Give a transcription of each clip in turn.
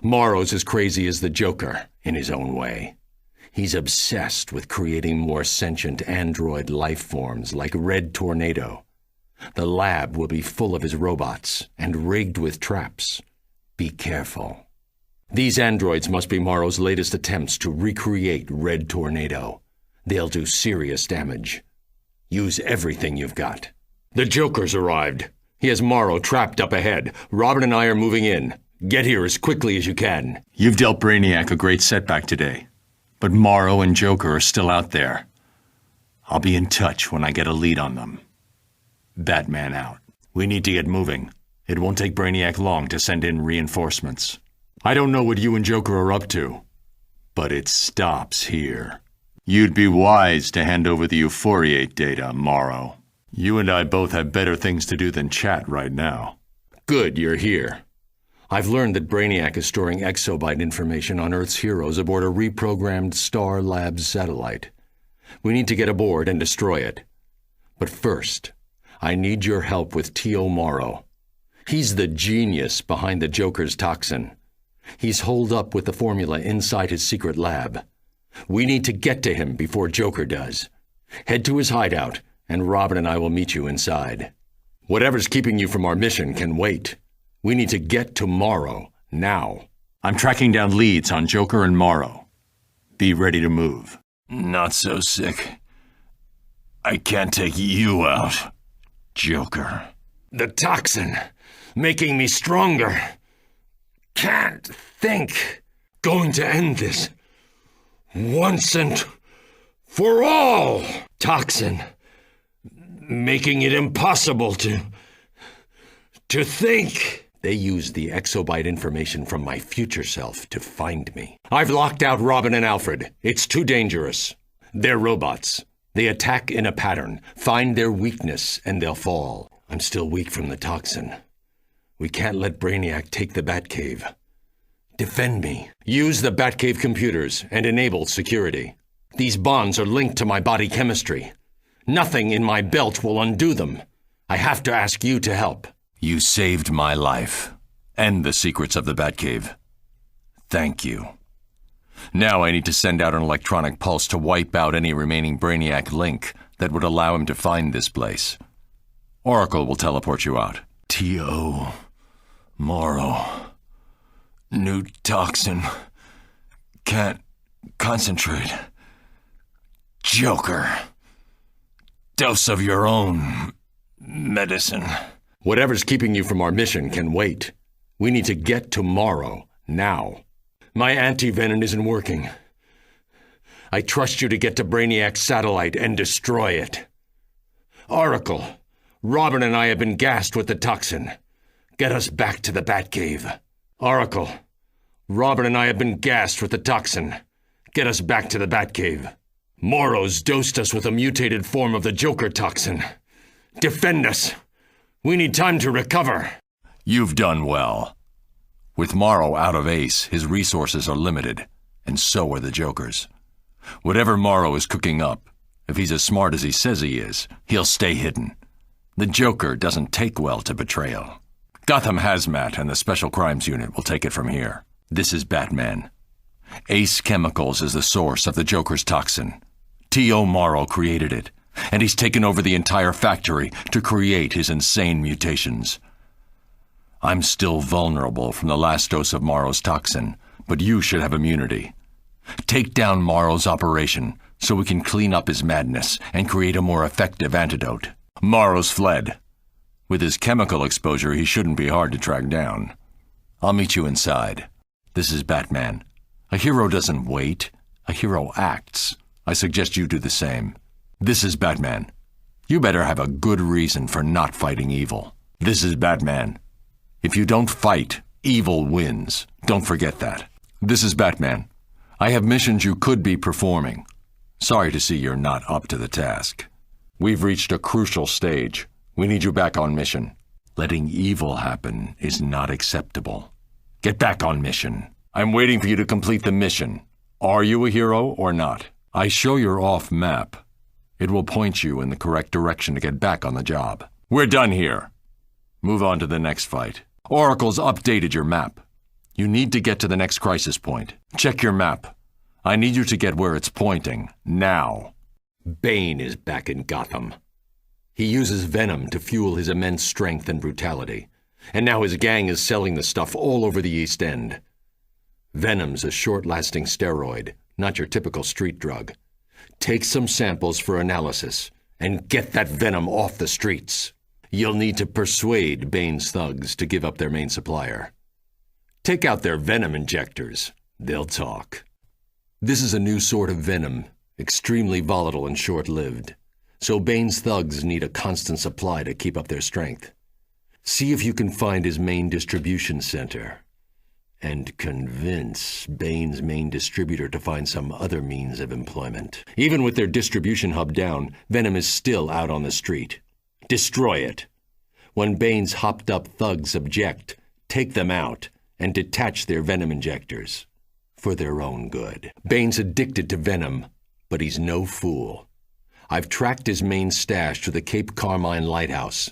Morrow's as crazy as the Joker, in his own way. He's obsessed with creating more sentient android life forms like Red Tornado. The lab will be full of his robots and rigged with traps. Be careful. These androids must be Morrow's latest attempts to recreate Red Tornado. They'll do serious damage. Use everything you've got. The Joker's arrived. He has Morrow trapped up ahead. Robin and I are moving in. Get here as quickly as you can. You've dealt Brainiac a great setback today, but Morrow and Joker are still out there. I'll be in touch when I get a lead on them. Batman out. We need to get moving. It won't take Brainiac long to send in reinforcements. I don't know what you and Joker are up to, but it stops here. You'd be wise to hand over the Euphoriate data, Morrow. You and I both have better things to do than chat right now. Good you're here. I've learned that Brainiac is storing exobyte information on Earth's heroes aboard a reprogrammed Star Labs satellite. We need to get aboard and destroy it. But first, I need your help with T.O. Morrow. He's the genius behind the Joker's toxin. He's holed up with the formula inside his secret lab. We need to get to him before Joker does. Head to his hideout, and Robin and I will meet you inside. Whatever's keeping you from our mission can wait. We need to get to Morrow, now. I'm tracking down leads on Joker and Morrow. Be ready to move. Not so sick. I can't take you out, Joker. The toxin, making me stronger. Can't think. Going to end this. Once and for all. Toxin, making it impossible to think. They used the exobyte information from my future self to find me. I've locked out Robin and Alfred. It's too dangerous. They're robots. They attack in a pattern, find their weakness, and they'll fall. I'm still weak from the toxin. We can't let Brainiac take the Batcave. Defend me. Use the Batcave computers and enable security. These bonds are linked to my body chemistry. Nothing in my belt will undo them. I have to ask you to help. You saved my life, and the secrets of the Batcave. Thank you. Now I need to send out an electronic pulse to wipe out any remaining Brainiac link that would allow him to find this place. Oracle will teleport you out. T.O. Morrow. New toxin. Can't concentrate. Joker. Dose of your own medicine. Whatever's keeping you from our mission can wait. We need to get to Morrow, now. My anti-venom isn't working. I trust you to get to Brainiac's satellite and destroy it. Oracle, Robin and I have been gassed with the toxin. Get us back to the Batcave. Oracle, Robin and I have been gassed with the toxin. Get us back to the Batcave. Morrow's dosed us with a mutated form of the Joker toxin. Defend us. We need time to recover. You've done well. With Morrow out of Ace, his resources are limited, and so are the Joker's. Whatever Morrow is cooking up, if he's as smart as he says he is, he'll stay hidden. The Joker doesn't take well to betrayal. Gotham Hazmat and the Special Crimes Unit will take it from here. This is Batman. Ace Chemicals is the source of the Joker's toxin. T.O. Morrow created it, and he's taken over the entire factory to create his insane mutations. I'm still vulnerable from the last dose of Morrow's toxin, but you should have immunity. Take down Morrow's operation so we can clean up his madness and create a more effective antidote. Morrow's fled. With his chemical exposure, he shouldn't be hard to track down. I'll meet you inside. This is Batman. A hero doesn't wait. A hero acts. I suggest you do the same. This is Batman. You better have a good reason for not fighting evil. This is Batman. If you don't fight, evil wins. Don't forget that. This is Batman. I have missions you could be performing. Sorry to see you're not up to the task. We've reached a crucial stage. We need you back on mission. Letting evil happen is not acceptable. Get back on mission. I'm waiting for you to complete the mission. Are you a hero or not? I show your off-map. It will point you in the correct direction to get back on the job. We're done here. Move on to the next fight. Oracle's updated your map. You need to get to the next crisis point. Check your map. I need you to get where it's pointing, now. Bane is back in Gotham. He uses venom to fuel his immense strength and brutality, and now his gang is selling the stuff all over the East End. Venom's a short-lasting steroid, not your typical street drug. Take some samples for analysis, and get that venom off the streets. You'll need to persuade Bane's thugs to give up their main supplier. Take out their venom injectors. They'll talk. This is a new sort of venom, extremely volatile and short-lived, so Bane's thugs need a constant supply to keep up their strength. See if you can find his main distribution center, and convince Bane's main distributor to find some other means of employment. Even with their distribution hub down, venom is still out on the street. Destroy it. When Bane's hopped-up thugs object, take them out and detach their venom injectors. For their own good. Bane's addicted to venom, but he's no fool. I've tracked his main stash to the Cape Carmine lighthouse.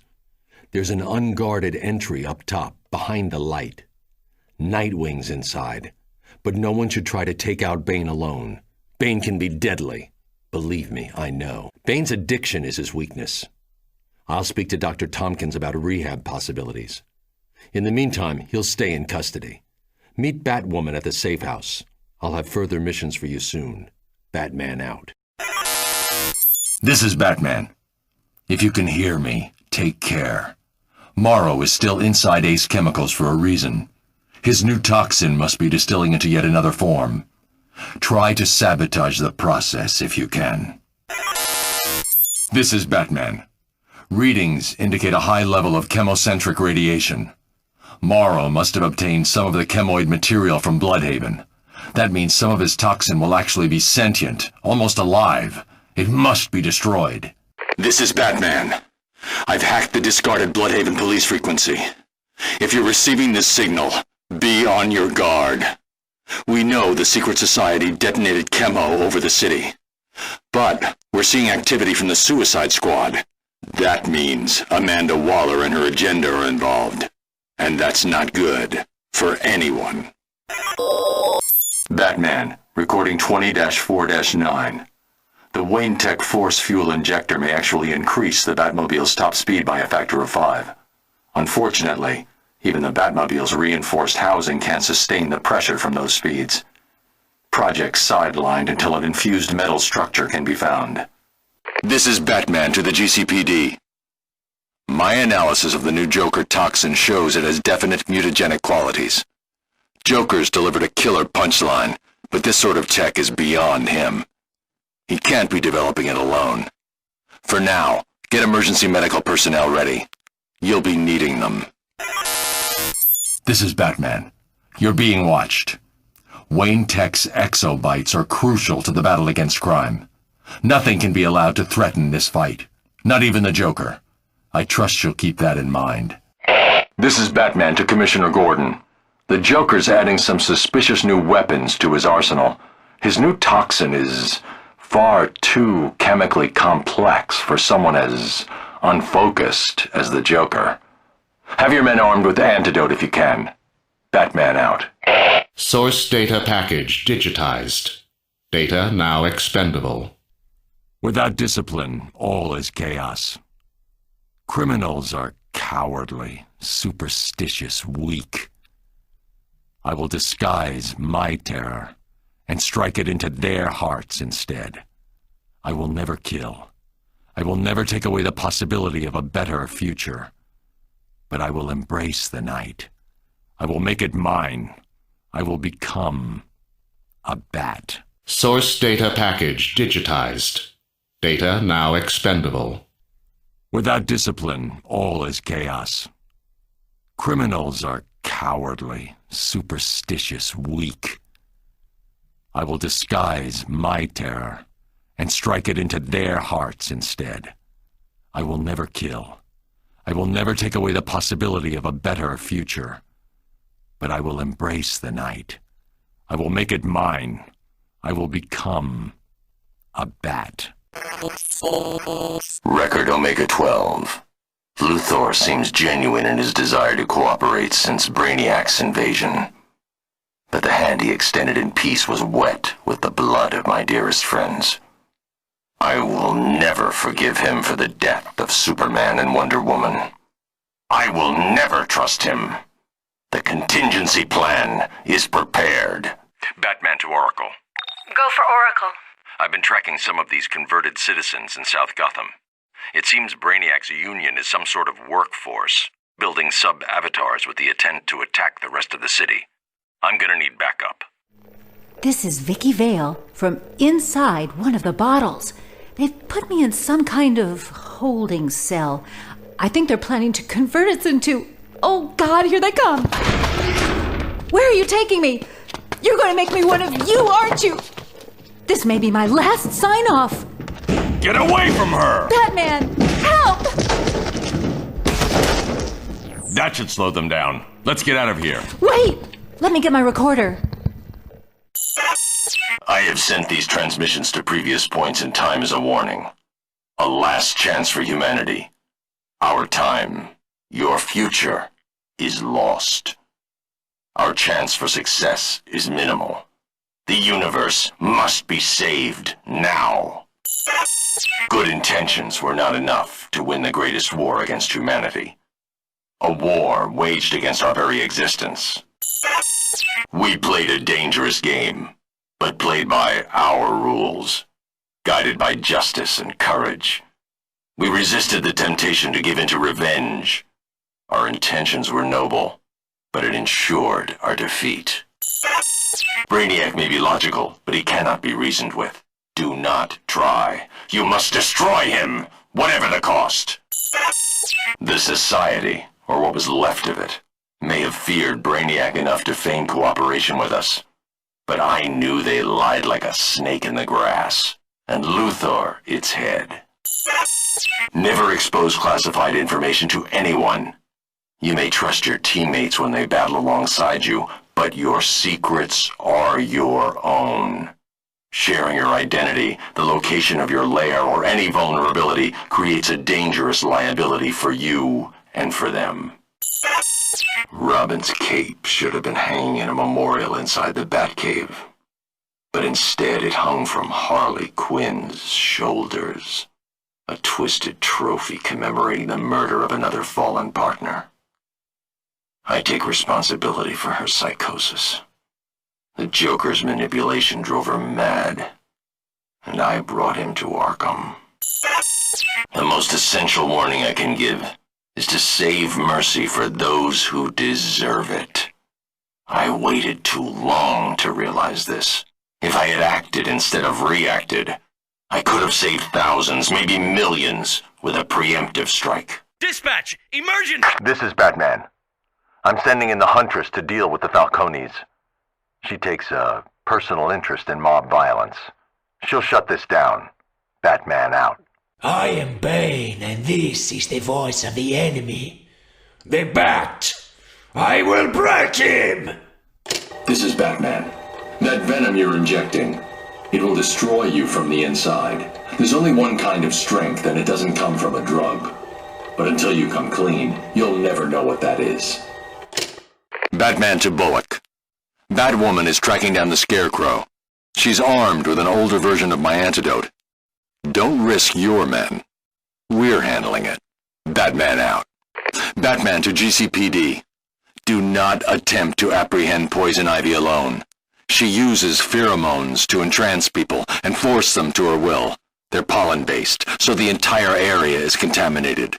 There's an unguarded entry up top, behind the light. Nightwing's inside, but no one should try to take out Bane alone. Bane can be deadly. Believe me, I know. Bane's addiction is his weakness. I'll speak to Dr. Tompkins about rehab possibilities. In the meantime, he'll stay in custody. Meet Batwoman at the safe house. I'll have further missions for you soon. Batman out. This is Batman. If you can hear me, take care. Morrow is still inside Ace Chemicals for a reason. His new toxin must be distilling into yet another form. Try to sabotage the process if you can. This is Batman. Readings indicate a high level of chemocentric radiation. Morrow must have obtained some of the chemoid material from Bloodhaven. That means some of his toxin will actually be sentient, almost alive. It must be destroyed. This is Batman. I've hacked the discarded Bloodhaven police frequency. If you're receiving this signal, be on your guard. We know the secret society detonated chemo over the city. But we're seeing activity from the Suicide Squad. That means Amanda Waller and her agenda are involved. And that's not good for anyone. Batman, recording 20-4-9. The Wayne Tech Force Fuel Injector may actually increase the Batmobile's top speed by a factor of 5. Unfortunately, even the Batmobile's reinforced housing can't sustain the pressure from those speeds. Project sidelined until an infused metal structure can be found. This is Batman to the GCPD. My analysis of the new Joker toxin shows it has definite mutagenic qualities. Joker's delivered a killer punchline, but this sort of tech is beyond him. He can't be developing it alone. For now, get emergency medical personnel ready. You'll be needing them. This is Batman. You're being watched. Wayne Tech's exobytes are crucial to the battle against crime. Nothing can be allowed to threaten this fight. Not even the Joker. I trust you'll keep that in mind. This is Batman to Commissioner Gordon. The Joker's adding some suspicious new weapons to his arsenal. His new toxin is far too chemically complex for someone as unfocused as the Joker. Have your men armed with the antidote if you can. Batman out. Source data package digitized. Data now expendable. Without discipline, all is chaos. Criminals are cowardly, superstitious, weak. I will disguise my terror and strike it into their hearts instead. I will never kill. I will never take away the possibility of a better future. But I will embrace the night. I will make it mine. I will become a bat. Source data package digitized. Data now expendable. Without discipline, all is chaos. Criminals are cowardly, superstitious, weak. I will disguise my terror and strike it into their hearts instead. I will never kill. I will never take away the possibility of a better future. But I will embrace the night. I will make it mine. I will become a bat. Record Omega 12. Luthor seems genuine in his desire to cooperate since Brainiac's invasion. hand he extended in peace was wet with the blood of my dearest friends. I will never forgive him for the death of Superman and Wonder Woman. I will never trust him. The contingency plan is prepared. Batman to Oracle. Go for Oracle. I've been tracking some of these converted citizens in South Gotham. It seems Brainiac's union is some sort of workforce, building sub-avatars with the intent to attack the rest of the city. I'm gonna need backup. This is Vicki Vale from inside one of the bottles. They've put me in some kind of holding cell. I think they're planning to convert us into... Oh, God, here they come. Where are you taking me? You're going to make me one of you, aren't you? This may be my last sign-off. Get away from her! Batman, help! That should slow them down. Let's get out of here. Wait! Let me get my recorder. I have sent these transmissions to previous points in time as a warning. A last chance for humanity. Our time, your future, is lost. Our chance for success is minimal. The universe must be saved now. Good intentions were not enough to win the greatest war against humanity. A war waged against our very existence. We played a dangerous game, but played by our rules, guided by justice and courage. We resisted the temptation to give in to revenge. Our intentions were noble, but it ensured our defeat. Brainiac may be logical, but he cannot be reasoned with. Do not try. You must destroy him, whatever the cost. The society, or what was left of it, may have feared Brainiac enough to feign cooperation with us. But I knew they lied like a snake in the grass, and Luthor its head. Never expose classified information to anyone. You may trust your teammates when they battle alongside you, but your secrets are your own. Sharing your identity, the location of your lair, or any vulnerability creates a dangerous liability for you and for them. Robin's cape should have been hanging in a memorial inside the Batcave, but instead it hung from Harley Quinn's shoulders, a twisted trophy commemorating the murder of another fallen partner. I take responsibility for her psychosis. The Joker's manipulation drove her mad, and I brought him to Arkham. The most essential warning I can give is to save mercy for those who deserve it. I waited too long to realize this. If I had acted instead of reacted, I could have saved thousands, maybe millions, with a preemptive strike. Dispatch! Emergency! This is Batman. I'm sending in the Huntress to deal with the Falcones. She takes a personal interest in mob violence. She'll shut this down. Batman out. I am Bane, and this is the voice of the enemy. The Bat! I will break him! This is Batman. That venom you're injecting, it will destroy you from the inside. There's only one kind of strength, and it doesn't come from a drug. But until you come clean, you'll never know what that is. Batman to Bullock. Batwoman is tracking down the Scarecrow. She's armed with an older version of my antidote. Don't risk your men. We're handling it. Batman out. Batman to GCPD. Do not attempt to apprehend Poison Ivy alone. She uses pheromones to entrance people and force them to her will. They're pollen-based, so the entire area is contaminated.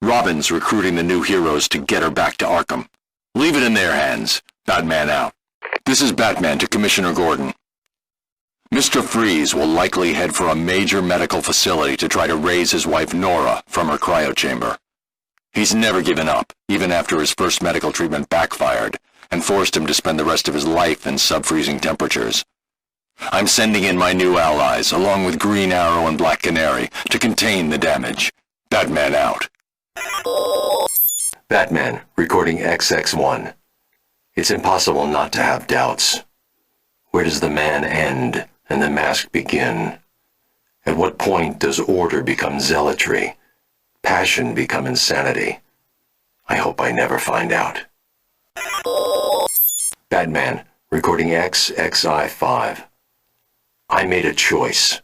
Robin's recruiting the new heroes to get her back to Arkham. Leave it in their hands. Batman out. This is Batman to Commissioner Gordon. Mr. Freeze will likely head for a major medical facility to try to raise his wife Nora from her cryochamber. He's never given up, even after his first medical treatment backfired and forced him to spend the rest of his life in sub-freezing temperatures. I'm sending in my new allies, along with Green Arrow and Black Canary, to contain the damage. Batman out. Batman, recording XX1. It's impossible not to have doubts. Where does the man end and the mask begin? At what point does order become zealotry? Passion become insanity? I hope I never find out. Batman, Recording XXI5. I made a choice.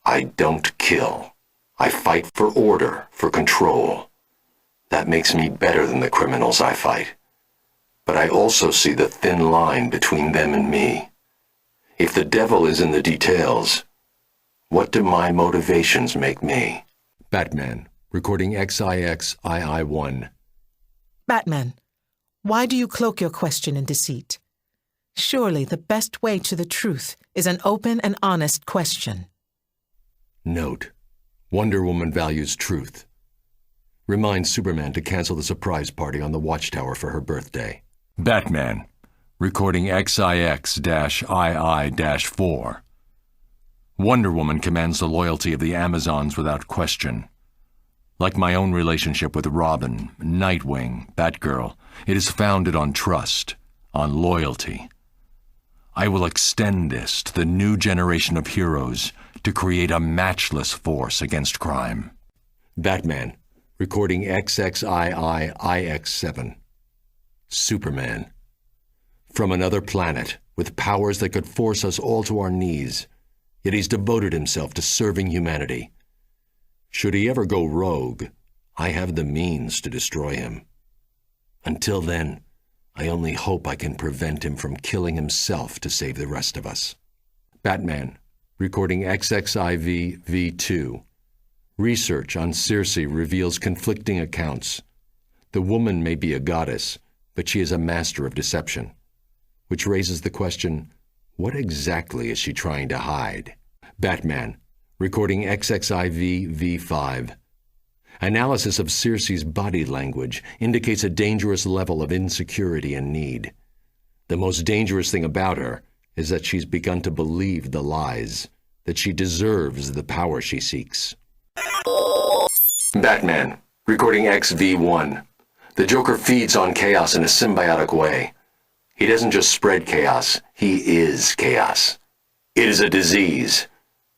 I don't kill. I fight for order, for control. That makes me better than the criminals I fight. But I also see the thin line between them and me. If the devil is in the details, what do my motivations make me? Batman, recording XIX-II1. Batman, why do you cloak your question in deceit? Surely the best way to the truth is an open and honest question. Note: Wonder Woman values truth. Reminds Superman to cancel the surprise party on the Watchtower for her birthday. Batman, recording XIX-II-4. Wonder Woman commands the loyalty of the Amazons without question. Like my own relationship with Robin, Nightwing, Batgirl, it is founded on trust, on loyalty. I will extend this to the new generation of heroes to create a matchless force against crime. Batman, recording XXII-IX7. Superman. From another planet, with powers that could force us all to our knees, yet he's devoted himself to serving humanity. Should he ever go rogue, I have the means to destroy him. Until then, I only hope I can prevent him from killing himself to save the rest of us. Batman, recording XXIV-V2. Research on Circe reveals conflicting accounts. The woman may be a goddess, but she is a master of deception. Which raises the question, what exactly is she trying to hide? Batman, recording XXIV-V5. Analysis of Circe's body language indicates a dangerous level of insecurity and need. The most dangerous thing about her is that she's begun to believe the lies, that she deserves the power she seeks. Batman, recording XV1. The Joker feeds on chaos in a symbiotic way. He doesn't just spread chaos, he is chaos. It is a disease,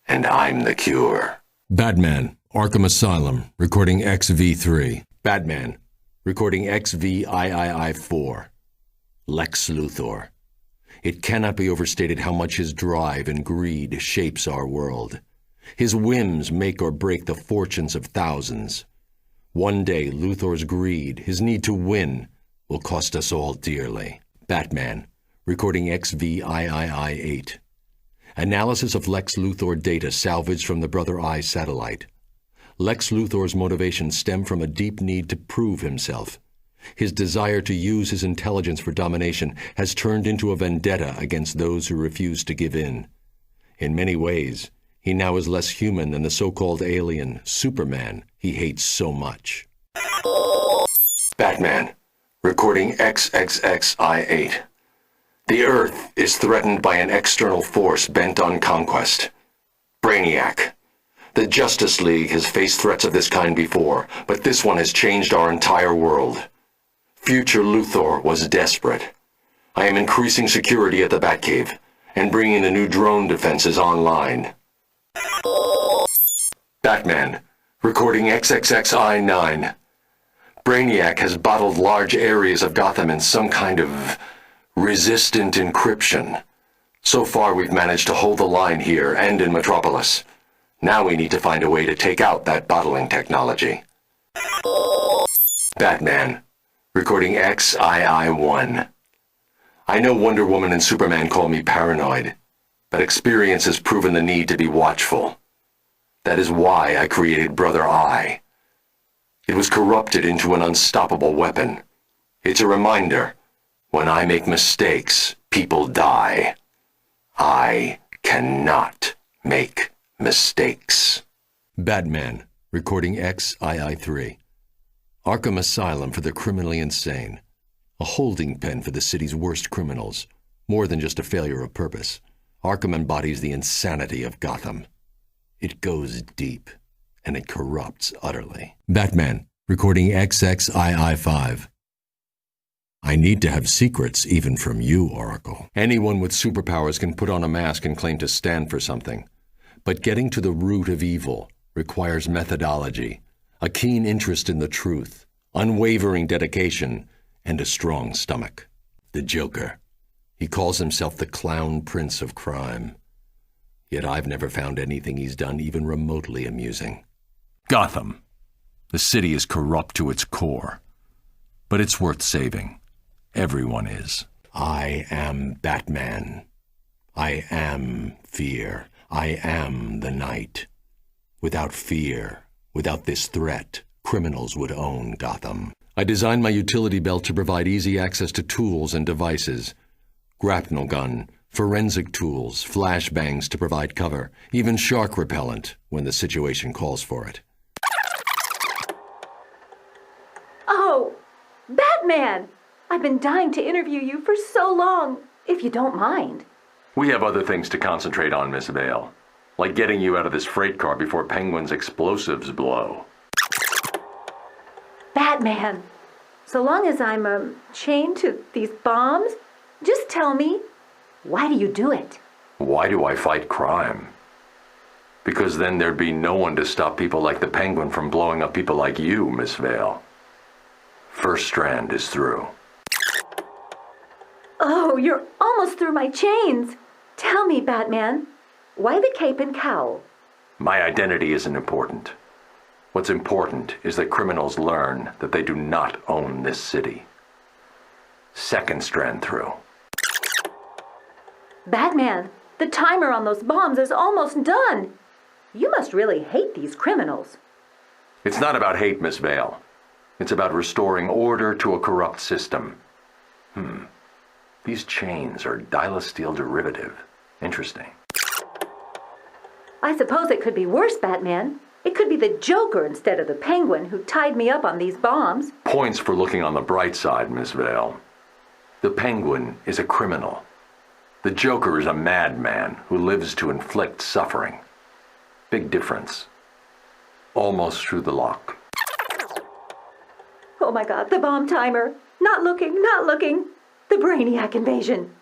and I'm the cure. Batman, Arkham Asylum, recording XV3. Batman, recording XVIII-4. Lex Luthor. It cannot be overstated how much his drive and greed shapes our world. His whims make or break the fortunes of thousands. One day, Luthor's greed, his need to win, will cost us all dearly. Batman, recording XVIII-8. Analysis of Lex Luthor data salvaged from the Brother Eye satellite. Lex Luthor's motivations stem from a deep need to prove himself. His desire to use his intelligence for domination has turned into a vendetta against those who refuse to give in. In many ways, he now is less human than the so-called alien, Superman, he hates so much. Batman, recording XXXI-8. The Earth is threatened by an external force bent on conquest. Brainiac. The Justice League has faced threats of this kind before, but this one has changed our entire world. Future Luthor was desperate. I am increasing security at the Batcave and bringing the new drone defenses online. Batman, recording XXXI-9. Brainiac has bottled large areas of Gotham in some kind of resistant encryption. So far, we've managed to hold the line here and in Metropolis. Now we need to find a way to take out that bottling technology. Batman, recording XII-1. I know Wonder Woman and Superman call me paranoid, but experience has proven the need to be watchful. That is why I created Brother Eye. It was corrupted into an unstoppable weapon. It's a reminder, when I make mistakes, people die. I cannot make mistakes. Batman, recording XII-3. Arkham Asylum for the criminally insane. A holding pen for the city's worst criminals. More than just a failure of purpose. Arkham embodies the insanity of Gotham. It goes deep, and it corrupts utterly. Batman, recording XXII-5. I need to have secrets even from you, Oracle. Anyone with superpowers can put on a mask and claim to stand for something. But getting to the root of evil requires methodology, a keen interest in the truth, unwavering dedication, and a strong stomach. The Joker. He calls himself the Clown Prince of Crime. Yet I've never found anything he's done even remotely amusing. Gotham. The city is corrupt to its core. But it's worth saving. Everyone is. I am Batman. I am fear. I am the night. Without fear, without this threat, criminals would own Gotham. I designed my utility belt to provide easy access to tools and devices. Grapnel gun, forensic tools, flashbangs to provide cover, even shark repellent when the situation calls for it. Oh, Batman! I've been dying to interview you for so long, if you don't mind. We have other things to concentrate on, Miss Vale. Like getting you out of this freight car before Penguin's explosives blow. Batman, so long as I'm chained to these bombs, just tell me, why do you do it? Why do I fight crime? Because then there'd be no one to stop people like the Penguin from blowing up people like you, Miss Vale. First strand is through. Oh, you're almost through my chains. Tell me, Batman, why the cape and cowl? My identity isn't important. What's important is that criminals learn that they do not own this city. Second strand through. Batman, the timer on those bombs is almost done. You must really hate these criminals. It's not about hate, Miss Vale. It's about restoring order to a corrupt system. These chains are dilosteel derivative. Interesting. I suppose it could be worse, Batman. It could be the Joker instead of the Penguin who tied me up on these bombs. Points for looking on the bright side, Miss Vale. The Penguin is a criminal. The Joker is a madman who lives to inflict suffering. Big difference. Almost through the lock. Oh my God, the bomb timer. Not looking, not looking. The Brainiac invasion.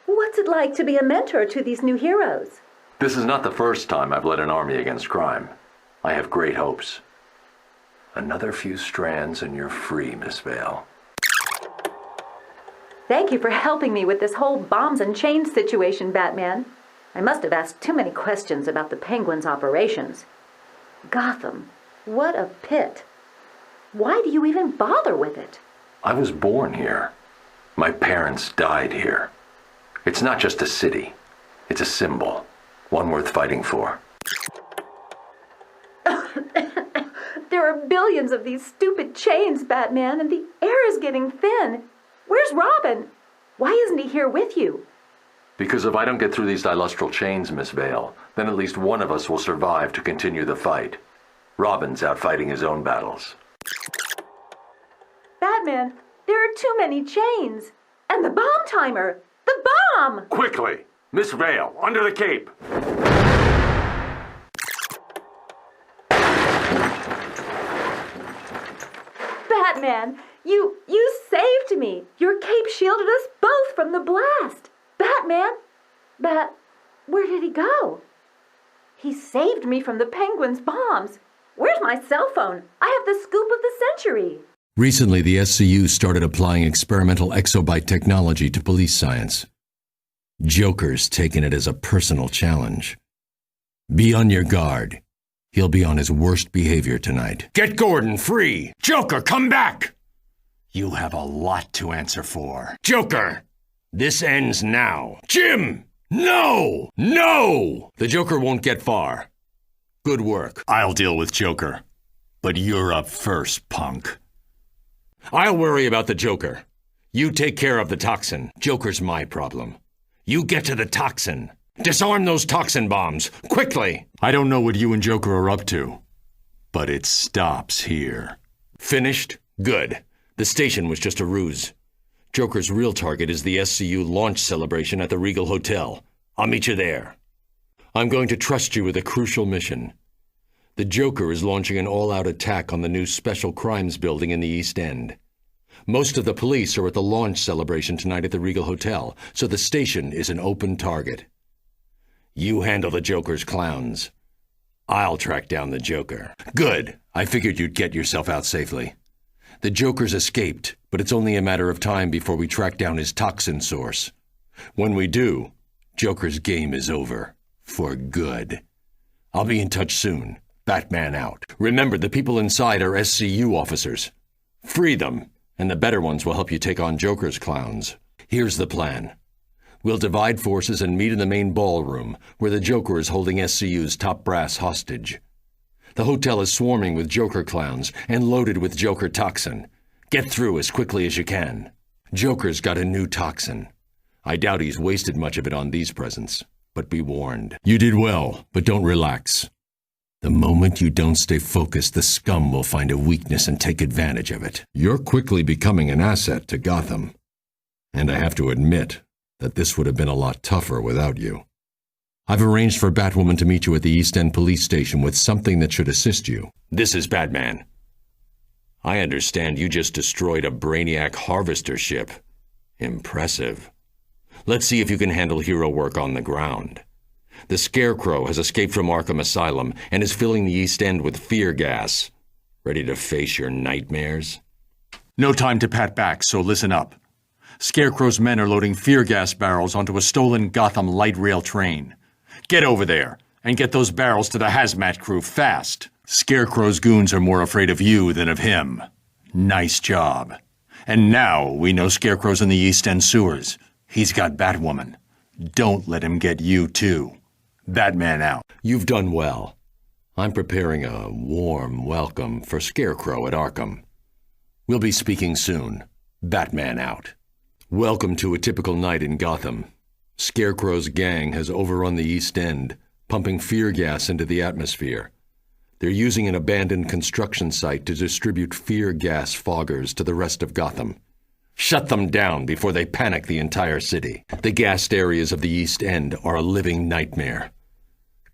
What's it like to be a mentor to these new heroes? This is not the first time I've led an army against crime. I have great hopes. Another few strands and you're free, Miss Vale. Thank you for helping me with this whole bombs and chains situation, Batman. I must have asked too many questions about the Penguin's operations. Gotham, what a pit. Why do you even bother with it? I was born here. My parents died here. It's not just a city. It's a symbol. One worth fighting for. There are billions of these stupid chains, Batman, and the air is getting thin. Where's Robin? Why isn't he here with you? Because if I don't get through these dilustral chains, Miss Vale, then at least one of us will survive to continue the fight. Robin's out fighting his own battles. Batman, there are too many chains. And the bomb timer! The bomb! Quickly! Miss Vale, under the cape! Batman, you saved me. Your cape shielded us both from the blast. Batman, where did he go? He saved me from the Penguin's bombs. Where's my cell phone? I have the scoop of the century. Recently, the SCU started applying experimental exobyte technology to police science. Joker's taken it as a personal challenge. Be on your guard. He'll be on his worst behavior tonight. Get Gordon free! Joker, come back! You have a lot to answer for. Joker! This ends now. Jim! No! No! The Joker won't get far. Good work. I'll deal with Joker. But you're up first, punk. I'll worry about the Joker. You take care of the toxin. Joker's my problem. You get to the toxin. Disarm those toxin bombs, quickly! I don't know what you and Joker are up to, but it stops here. Finished? Good. The station was just a ruse. Joker's real target is the SCU launch celebration at the Regal Hotel. I'll meet you there. I'm going to trust you with a crucial mission. The Joker is launching an all-out attack on the new Special Crimes building in the East End. Most of the police are at the launch celebration tonight at the Regal Hotel, so the station is an open target. You handle the Joker's clowns. I'll track down the Joker. Good. I figured you'd get yourself out safely. The Joker's escaped, but it's only a matter of time before we track down his toxin source. When we do, Joker's game is over. For good. I'll be in touch soon. Batman out. Remember, the people inside are SCU officers. Free them, and the better ones will help you take on Joker's clowns. Here's the plan. We'll divide forces and meet in the main ballroom, where the Joker is holding SCU's top brass hostage. The hotel is swarming with Joker clowns and loaded with Joker toxin. Get through as quickly as you can. Joker's got a new toxin. I doubt he's wasted much of it on these presents, but be warned. You did well, but don't relax. The moment you don't stay focused, the scum will find a weakness and take advantage of it. You're quickly becoming an asset to Gotham. And I have to admit that this would have been a lot tougher without you. I've arranged for Batwoman to meet you at the East End police station with something that should assist you. This is Batman. I understand you just destroyed a Brainiac harvester ship. Impressive. Let's see if you can handle hero work on the ground. The Scarecrow has escaped from Arkham Asylum and is filling the East End with fear gas. Ready to face your nightmares? No time to pat back, so listen up. Scarecrow's men are loading fear gas barrels onto a stolen Gotham light rail train. Get over there and get those barrels to the hazmat crew fast. Scarecrow's goons are more afraid of you than of him. Nice job. And now we know Scarecrow's in the East End sewers. He's got Batwoman. Don't let him get you, too. Batman out. You've done well. I'm preparing a warm welcome for Scarecrow at Arkham. We'll be speaking soon. Batman out. Welcome to a typical night in Gotham. Scarecrow's gang has overrun the East End, pumping fear gas into the atmosphere. They're using an abandoned construction site to distribute fear gas foggers to the rest of Gotham. Shut them down before they panic the entire city. The gassed areas of the East End are a living nightmare.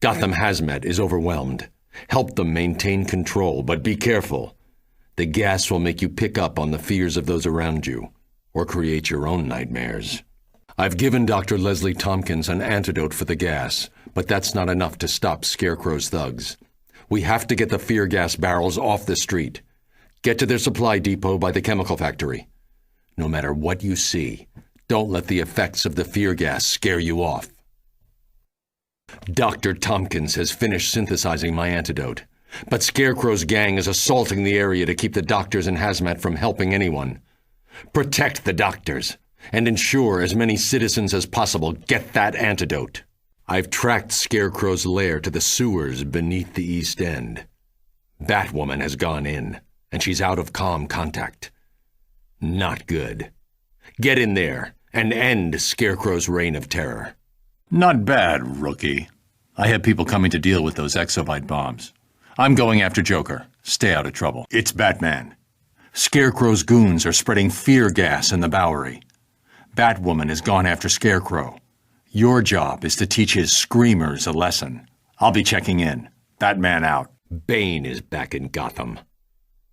Gotham Hazmat is overwhelmed. Help them maintain control, but be careful. The gas will make you pick up on the fears of those around you, or create your own nightmares. I've given Dr. Leslie Tompkins an antidote for the gas, but that's not enough to stop Scarecrow's thugs. We have to get the fear gas barrels off the street. Get to their supply depot by the chemical factory. No matter what you see, don't let the effects of the fear gas scare you off. Dr. Tompkins has finished synthesizing my antidote, but Scarecrow's gang is assaulting the area to keep the doctors and Hazmat from helping anyone. Protect the doctors, and ensure as many citizens as possible get that antidote. I've tracked Scarecrow's lair to the sewers beneath the East End. Batwoman has gone in, and she's out of comm contact. Not good. Get in there and end Scarecrow's reign of terror. Not bad, rookie. I have people coming to deal with those exobyte bombs. I'm going after Joker. Stay out of trouble. It's Batman. Scarecrow's goons are spreading fear gas in the Bowery. Batwoman has gone after Scarecrow. Your job is to teach his screamers a lesson. I'll be checking in. Batman out. Bane is back in Gotham.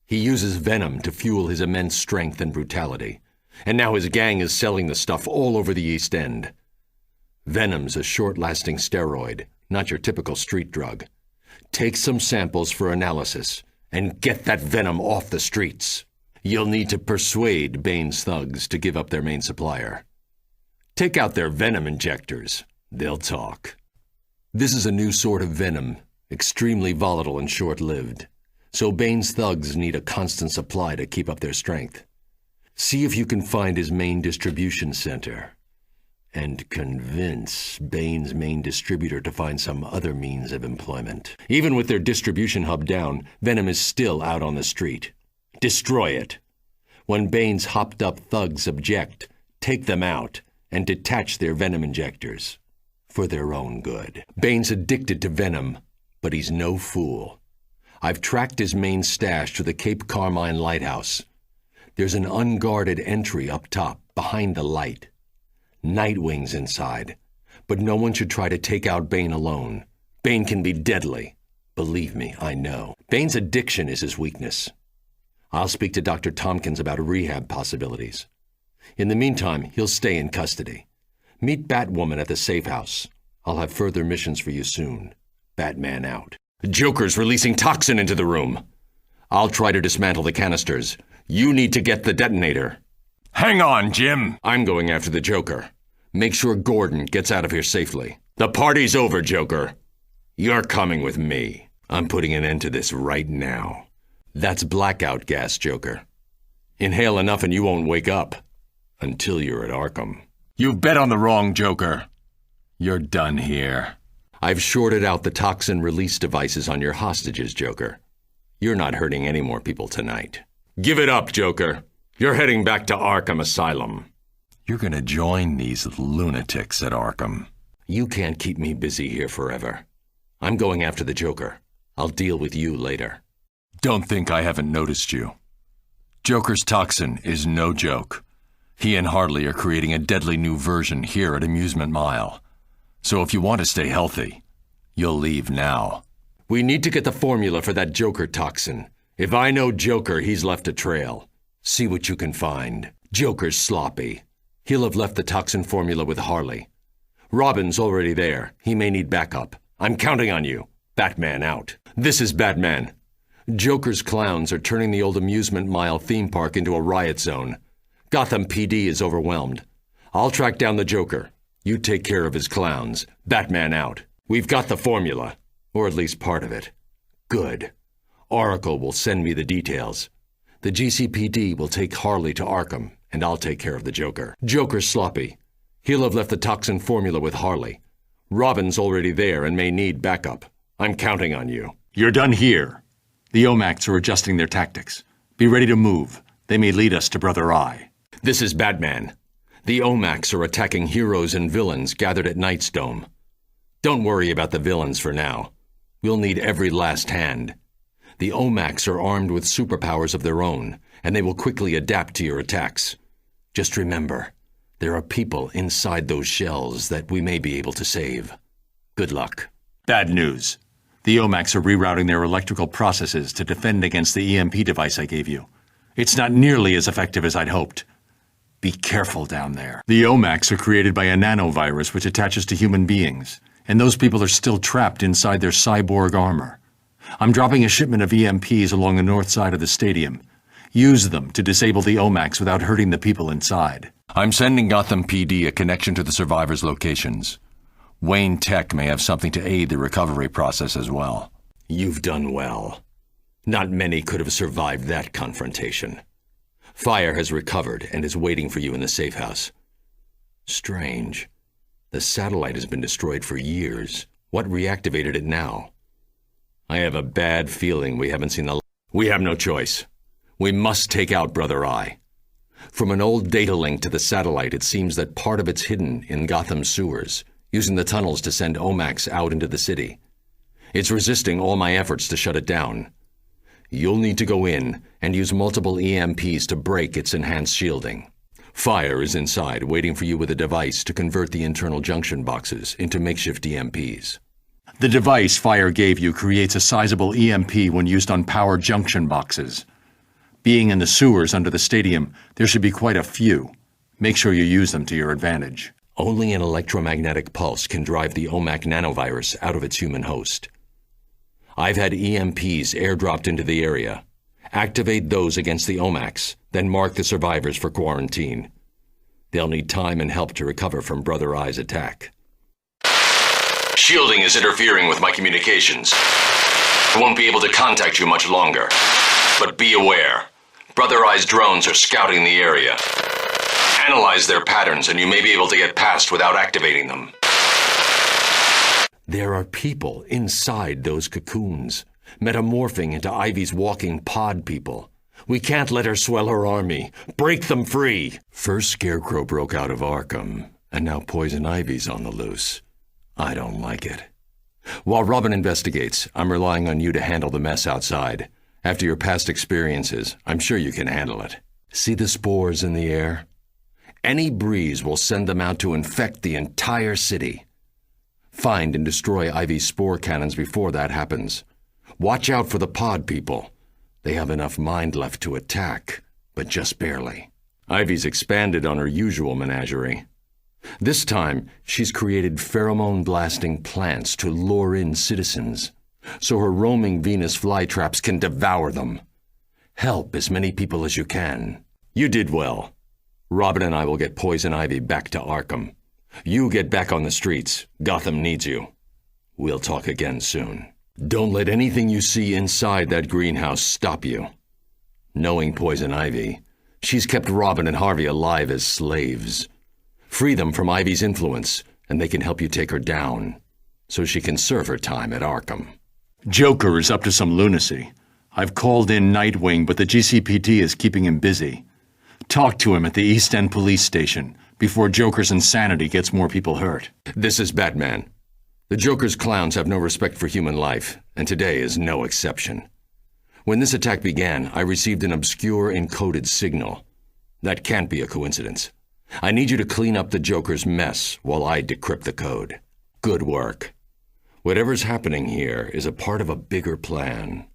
He uses venom to fuel his immense strength and brutality, and now his gang is selling the stuff all over the East End. Venom's a short-lasting steroid, not your typical street drug. Take some samples for analysis, and get that venom off the streets. You'll need to persuade Bane's thugs to give up their main supplier. Take out their venom injectors. They'll talk. This is a new sort of venom, extremely volatile and short-lived. So Bane's thugs need a constant supply to keep up their strength. See if you can find his main distribution center. And convince Bane's main distributor to find some other means of employment. Even with their distribution hub down, Venom is still out on the street. Destroy it. When Bane's hopped-up thugs object, take them out and detach their venom injectors. For their own good. Bane's addicted to venom, but he's no fool. I've tracked his main stash to the Cape Carmine Lighthouse. There's an unguarded entry up top, behind the light. Nightwing's inside, but no one should try to take out Bane alone. Bane can be deadly. Believe me, I know. Bane's addiction is his weakness. I'll speak to Dr. Tompkins about rehab possibilities. In the meantime, he'll stay in custody. Meet Batwoman at the safe house. I'll have further missions for you soon. Batman out. Joker's releasing toxin into the room. I'll try to dismantle the canisters. You need to get the detonator. Hang on, Jim. I'm going after the Joker. Make sure Gordon gets out of here safely. The party's over, Joker. You're coming with me. I'm putting an end to this right now. That's blackout gas, Joker. Inhale enough and you won't wake up. Until you're at Arkham. You've bet on the wrong Joker. You're done here. I've shorted out the toxin release devices on your hostages, Joker. You're not hurting any more people tonight. Give it up, Joker. You're heading back to Arkham Asylum. You're gonna join these lunatics at Arkham. You can't keep me busy here forever. I'm going after the Joker. I'll deal with you later. Don't think I haven't noticed you. Joker's toxin is no joke. He and Harley are creating a deadly new version here at Amusement Mile. So if you want to stay healthy, you'll leave now. We need to get the formula for that Joker toxin. If I know Joker, he's left a trail. See what you can find. Joker's sloppy. He'll have left the toxin formula with Harley. Robin's already there. He may need backup. I'm counting on you. Batman out. This is Batman. Joker's clowns are turning the old Amusement Mile theme park into a riot zone. Gotham PD is overwhelmed. I'll track down the Joker. You take care of his clowns. Batman out. We've got the formula. Or at least part of it. Good. Oracle will send me the details. The GCPD will take Harley to Arkham, and I'll take care of the Joker. Joker's sloppy. He'll have left the toxin formula with Harley. Robin's already there and may need backup. I'm counting on you. You're done here. The OMACs are adjusting their tactics. Be ready to move. They may lead us to Brother Eye. This is Batman. The OMACs are attacking heroes and villains gathered at Night's Dome. Don't worry about the villains for now. We'll need every last hand. The OMACs are armed with superpowers of their own, and they will quickly adapt to your attacks. Just remember, there are people inside those shells that we may be able to save. Good luck. Bad news. The OMACs are rerouting their electrical processes to defend against the EMP device I gave you. It's not nearly as effective as I'd hoped. Be careful down there. The OMACs are created by a nanovirus which attaches to human beings, and those people are still trapped inside their cyborg armor. I'm dropping a shipment of EMPs along the north side of the stadium. Use them to disable the OMACs without hurting the people inside. I'm sending Gotham PD a connection to the survivors' locations. Wayne Tech may have something to aid the recovery process as well. You've done well. Not many could have survived that confrontation. Fire has recovered and is waiting for you in the safe house. Strange. The satellite has been destroyed for years. What reactivated it now? I have a bad feeling we haven't seen the... We have no choice. We must take out Brother Eye. From an old data link to the satellite, it seems that part of it's hidden in Gotham's sewers, using the tunnels to send OMACs out into the city. It's resisting all my efforts to shut it down. You'll need to go in and use multiple EMPs to break its enhanced shielding. Fire is inside, waiting for you with a device to convert the internal junction boxes into makeshift EMPs. The device Fire gave you creates a sizable EMP when used on power junction boxes. Being in the sewers under the stadium, there should be quite a few. Make sure you use them to your advantage. Only an electromagnetic pulse can drive the OMAC nanovirus out of its human host. I've had EMPs airdropped into the area. Activate those against the OMACs, then mark the survivors for quarantine. They'll need time and help to recover from Brother Eye's attack. Shielding is interfering with my communications. I won't be able to contact you much longer. But be aware, Brother Eye's drones are scouting the area. Analyze their patterns and you may be able to get past without activating them. There are people inside those cocoons, metamorphing into Ivy's walking pod people. We can't let her swell her army. Break them free! First Scarecrow broke out of Arkham, and now Poison Ivy's on the loose. I don't like it. While Robin investigates, I'm relying on you to handle the mess outside. After your past experiences, I'm sure you can handle it. See the spores in the air? Any breeze will send them out to infect the entire city. Find and destroy Ivy's spore cannons before that happens. Watch out for the pod people. They have enough mind left to attack, but just barely. Ivy's expanded on her usual menagerie. This time, she's created pheromone-blasting plants to lure in citizens, so her roaming Venus flytraps can devour them. Help as many people as you can. You did well. Robin and I will get Poison Ivy back to Arkham. You get back on the streets. Gotham needs you. We'll talk again soon. Don't let anything you see inside that greenhouse stop you. Knowing Poison Ivy, she's kept Robin and Harvey alive as slaves. Free them from Ivy's influence, and they can help you take her down, so she can serve her time at Arkham. Joker is up to some lunacy. I've called in Nightwing, but the GCPD is keeping him busy. Talk to him at the East End police station before Joker's insanity gets more people hurt. This is Batman. The Joker's clowns have no respect for human life, and today is no exception. When this attack began, I received an obscure encoded signal. That can't be a coincidence. I need you to clean up the Joker's mess while I decrypt the code. Good work. Whatever's happening here is a part of a bigger plan.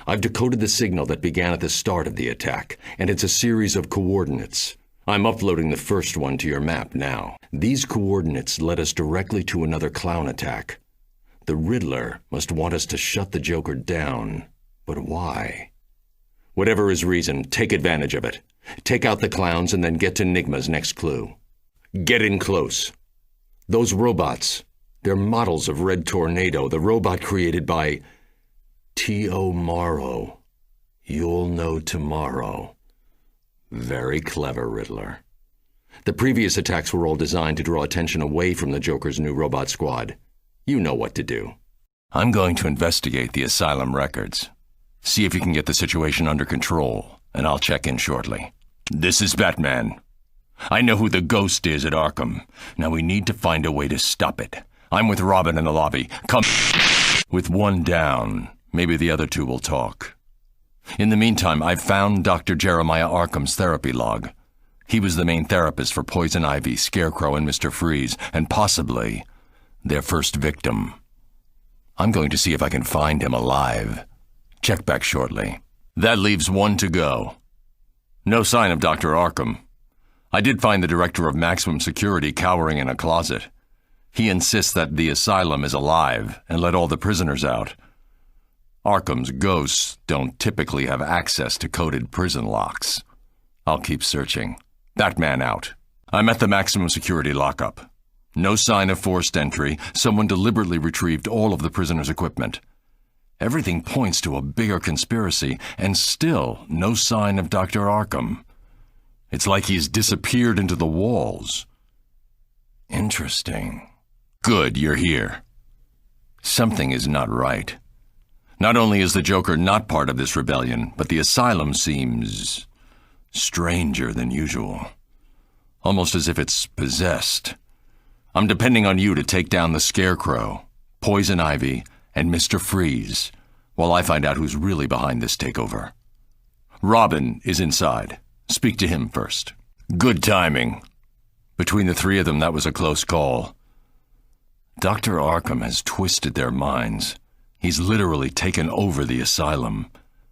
I've decoded the signal that began at the start of the attack, and it's a series of coordinates. I'm uploading the first one to your map now. These coordinates led us directly to another clown attack. The Riddler must want us to shut the Joker down. But why? Whatever his reason, take advantage of it. Take out the clowns and then get to Nigma's next clue. Get in close. Those robots, they're models of Red Tornado, the robot created by T.O. Morrow. You'll know tomorrow. Very clever, Riddler. The previous attacks were all designed to draw attention away from the Joker's new robot squad. You know what to do. I'm going to investigate the asylum records. See if you can get the situation under control, and I'll check in shortly. This is Batman. I know who the ghost is at Arkham. Now we need to find a way to stop it. I'm with Robin in the lobby. Come. With one down, maybe the other two will talk. In the meantime, I've found Dr. Jeremiah Arkham's therapy log. He was the main therapist for Poison Ivy, Scarecrow, and Mr. Freeze, and possibly their first victim. I'm going to see if I can find him alive. Check back shortly. That leaves one to go. No sign of Dr. Arkham. I did find the director of maximum security cowering in a closet. He insists that the asylum is alive and let all the prisoners out. Arkham's ghosts don't typically have access to coded prison locks. I'll keep searching. Batman out. I'm at the maximum security lockup. No sign of forced entry. Someone deliberately retrieved all of the prisoners' equipment. Everything points to a bigger conspiracy, and still no sign of Dr. Arkham. It's like he's disappeared into the walls. Interesting. Good, you're here. Something is not right. Not only is the Joker not part of this rebellion, but the asylum seems stranger than usual. Almost as if it's possessed. I'm depending on you to take down the Scarecrow, Poison Ivy, and Mr. Freeze, while I find out who's really behind this takeover. Robin is inside. Speak to him first. Good timing. Between the three of them, that was a close call. Dr. Arkham has twisted their minds. He's literally taken over the asylum,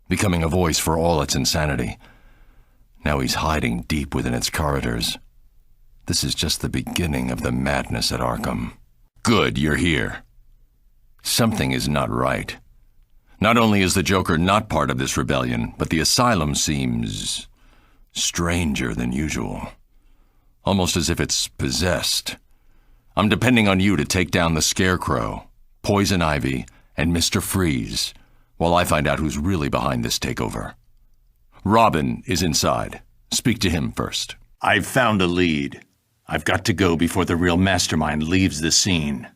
becoming a voice for all its insanity. Now he's hiding deep within its corridors. This is just the beginning of the madness at Arkham. Good, you're here. Something is not right. Not only is the Joker not part of this rebellion, but the asylum seems stranger than usual. Almost as if it's possessed. I'm depending on you to take down the Scarecrow, Poison Ivy, and Mr. Freeze, while I find out who's really behind this takeover. Robin is inside. Speak to him first. I've found a lead. I've got to go before the real mastermind leaves the scene.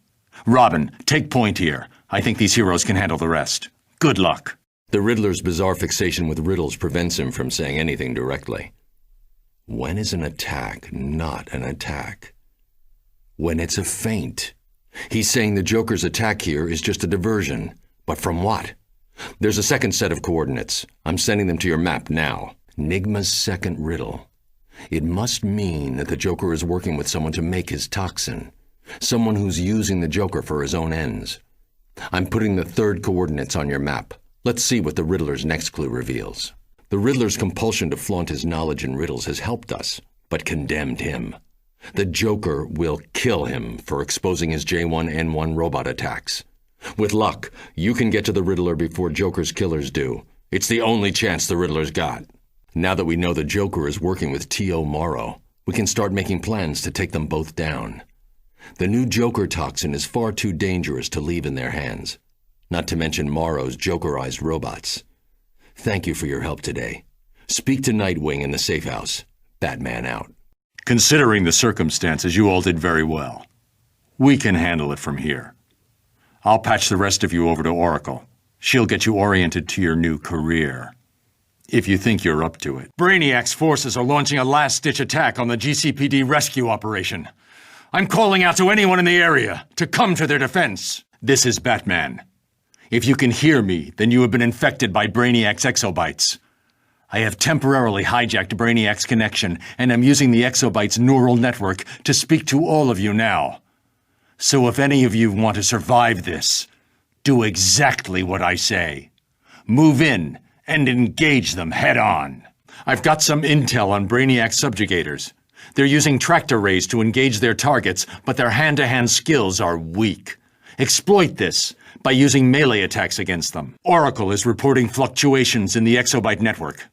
Robin, take point here. I think these heroes can handle the rest. Good luck. The Riddler's bizarre fixation with riddles prevents him from saying anything directly. When is an attack not an attack? When it's a feint. He's saying the Joker's attack here is just a diversion. But from what? There's a second set of coordinates. I'm sending them to your map now. Nigma's second riddle. It must mean that the Joker is working with someone to make his toxin. Someone who's using the Joker for his own ends. I'm putting the third coordinates on your map. Let's see what the Riddler's next clue reveals. The Riddler's compulsion to flaunt his knowledge in riddles has helped us, but condemned him. The Joker will kill him for exposing his J1N1 robot attacks. With luck, you can get to the Riddler before Joker's killers do. It's the only chance the Riddler's got. Now that we know the Joker is working with T.O. Morrow, we can start making plans to take them both down. The new Joker toxin is far too dangerous to leave in their hands, not to mention Morrow's Jokerized robots. Thank you for your help today. Speak to Nightwing in the safe house. Batman out. Considering the circumstances, you all did very well. We can handle it from here. I'll patch the rest of you over to Oracle. She'll get you oriented to your new career. If you think you're up to it. Brainiac's forces are launching a last-ditch attack on the GCPD rescue operation. I'm calling out to anyone in the area to come to their defense. This is Batman. If you can hear me, then you have been infected by Brainiac's exobytes. I have temporarily hijacked Brainiac's connection, and I'm using the exobytes' neural network to speak to all of you now. So if any of you want to survive this, do exactly what I say. Move in and engage them head-on. I've got some intel on Brainiac subjugators. They're using tractor rays to engage their targets, but their hand-to-hand skills are weak. Exploit this by using melee attacks against them. Oracle is reporting fluctuations in the exobyte network.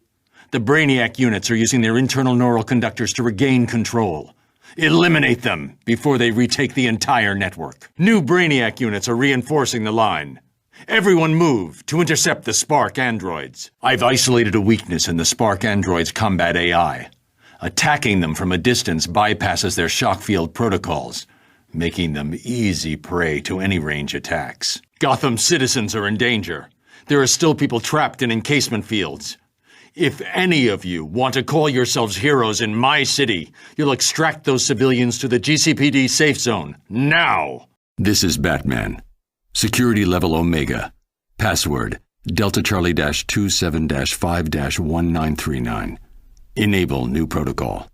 The Brainiac units are using their internal neural conductors to regain control. Eliminate them before they retake the entire network. New Brainiac units are reinforcing the line. Everyone move to intercept the Spark androids. I've isolated a weakness in the Spark androids' combat AI. Attacking them from a distance bypasses their shock field protocols, making them easy prey to any range attacks. Gotham citizens are in danger. There are still people trapped in encasement fields. If any of you want to call yourselves heroes in my city, you'll extract those civilians to the GCPD safe zone, now! This is Batman. Security level Omega. Password, Delta Charlie-27-5-1939. Enable new protocol.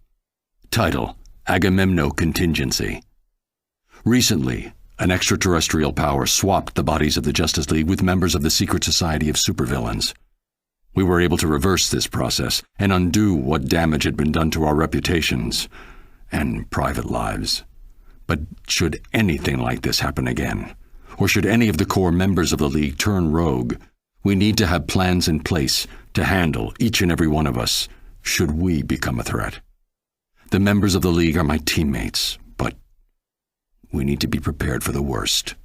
Title, Agamemno Contingency. Recently, an extraterrestrial power swapped the bodies of the Justice League with members of the Secret Society of Supervillains. We were able to reverse this process and undo what damage had been done to our reputations and private lives. But should anything like this happen again, or should any of the core members of the League turn rogue, we need to have plans in place to handle each and every one of us should we become a threat. The members of the League are my teammates, but we need to be prepared for the worst.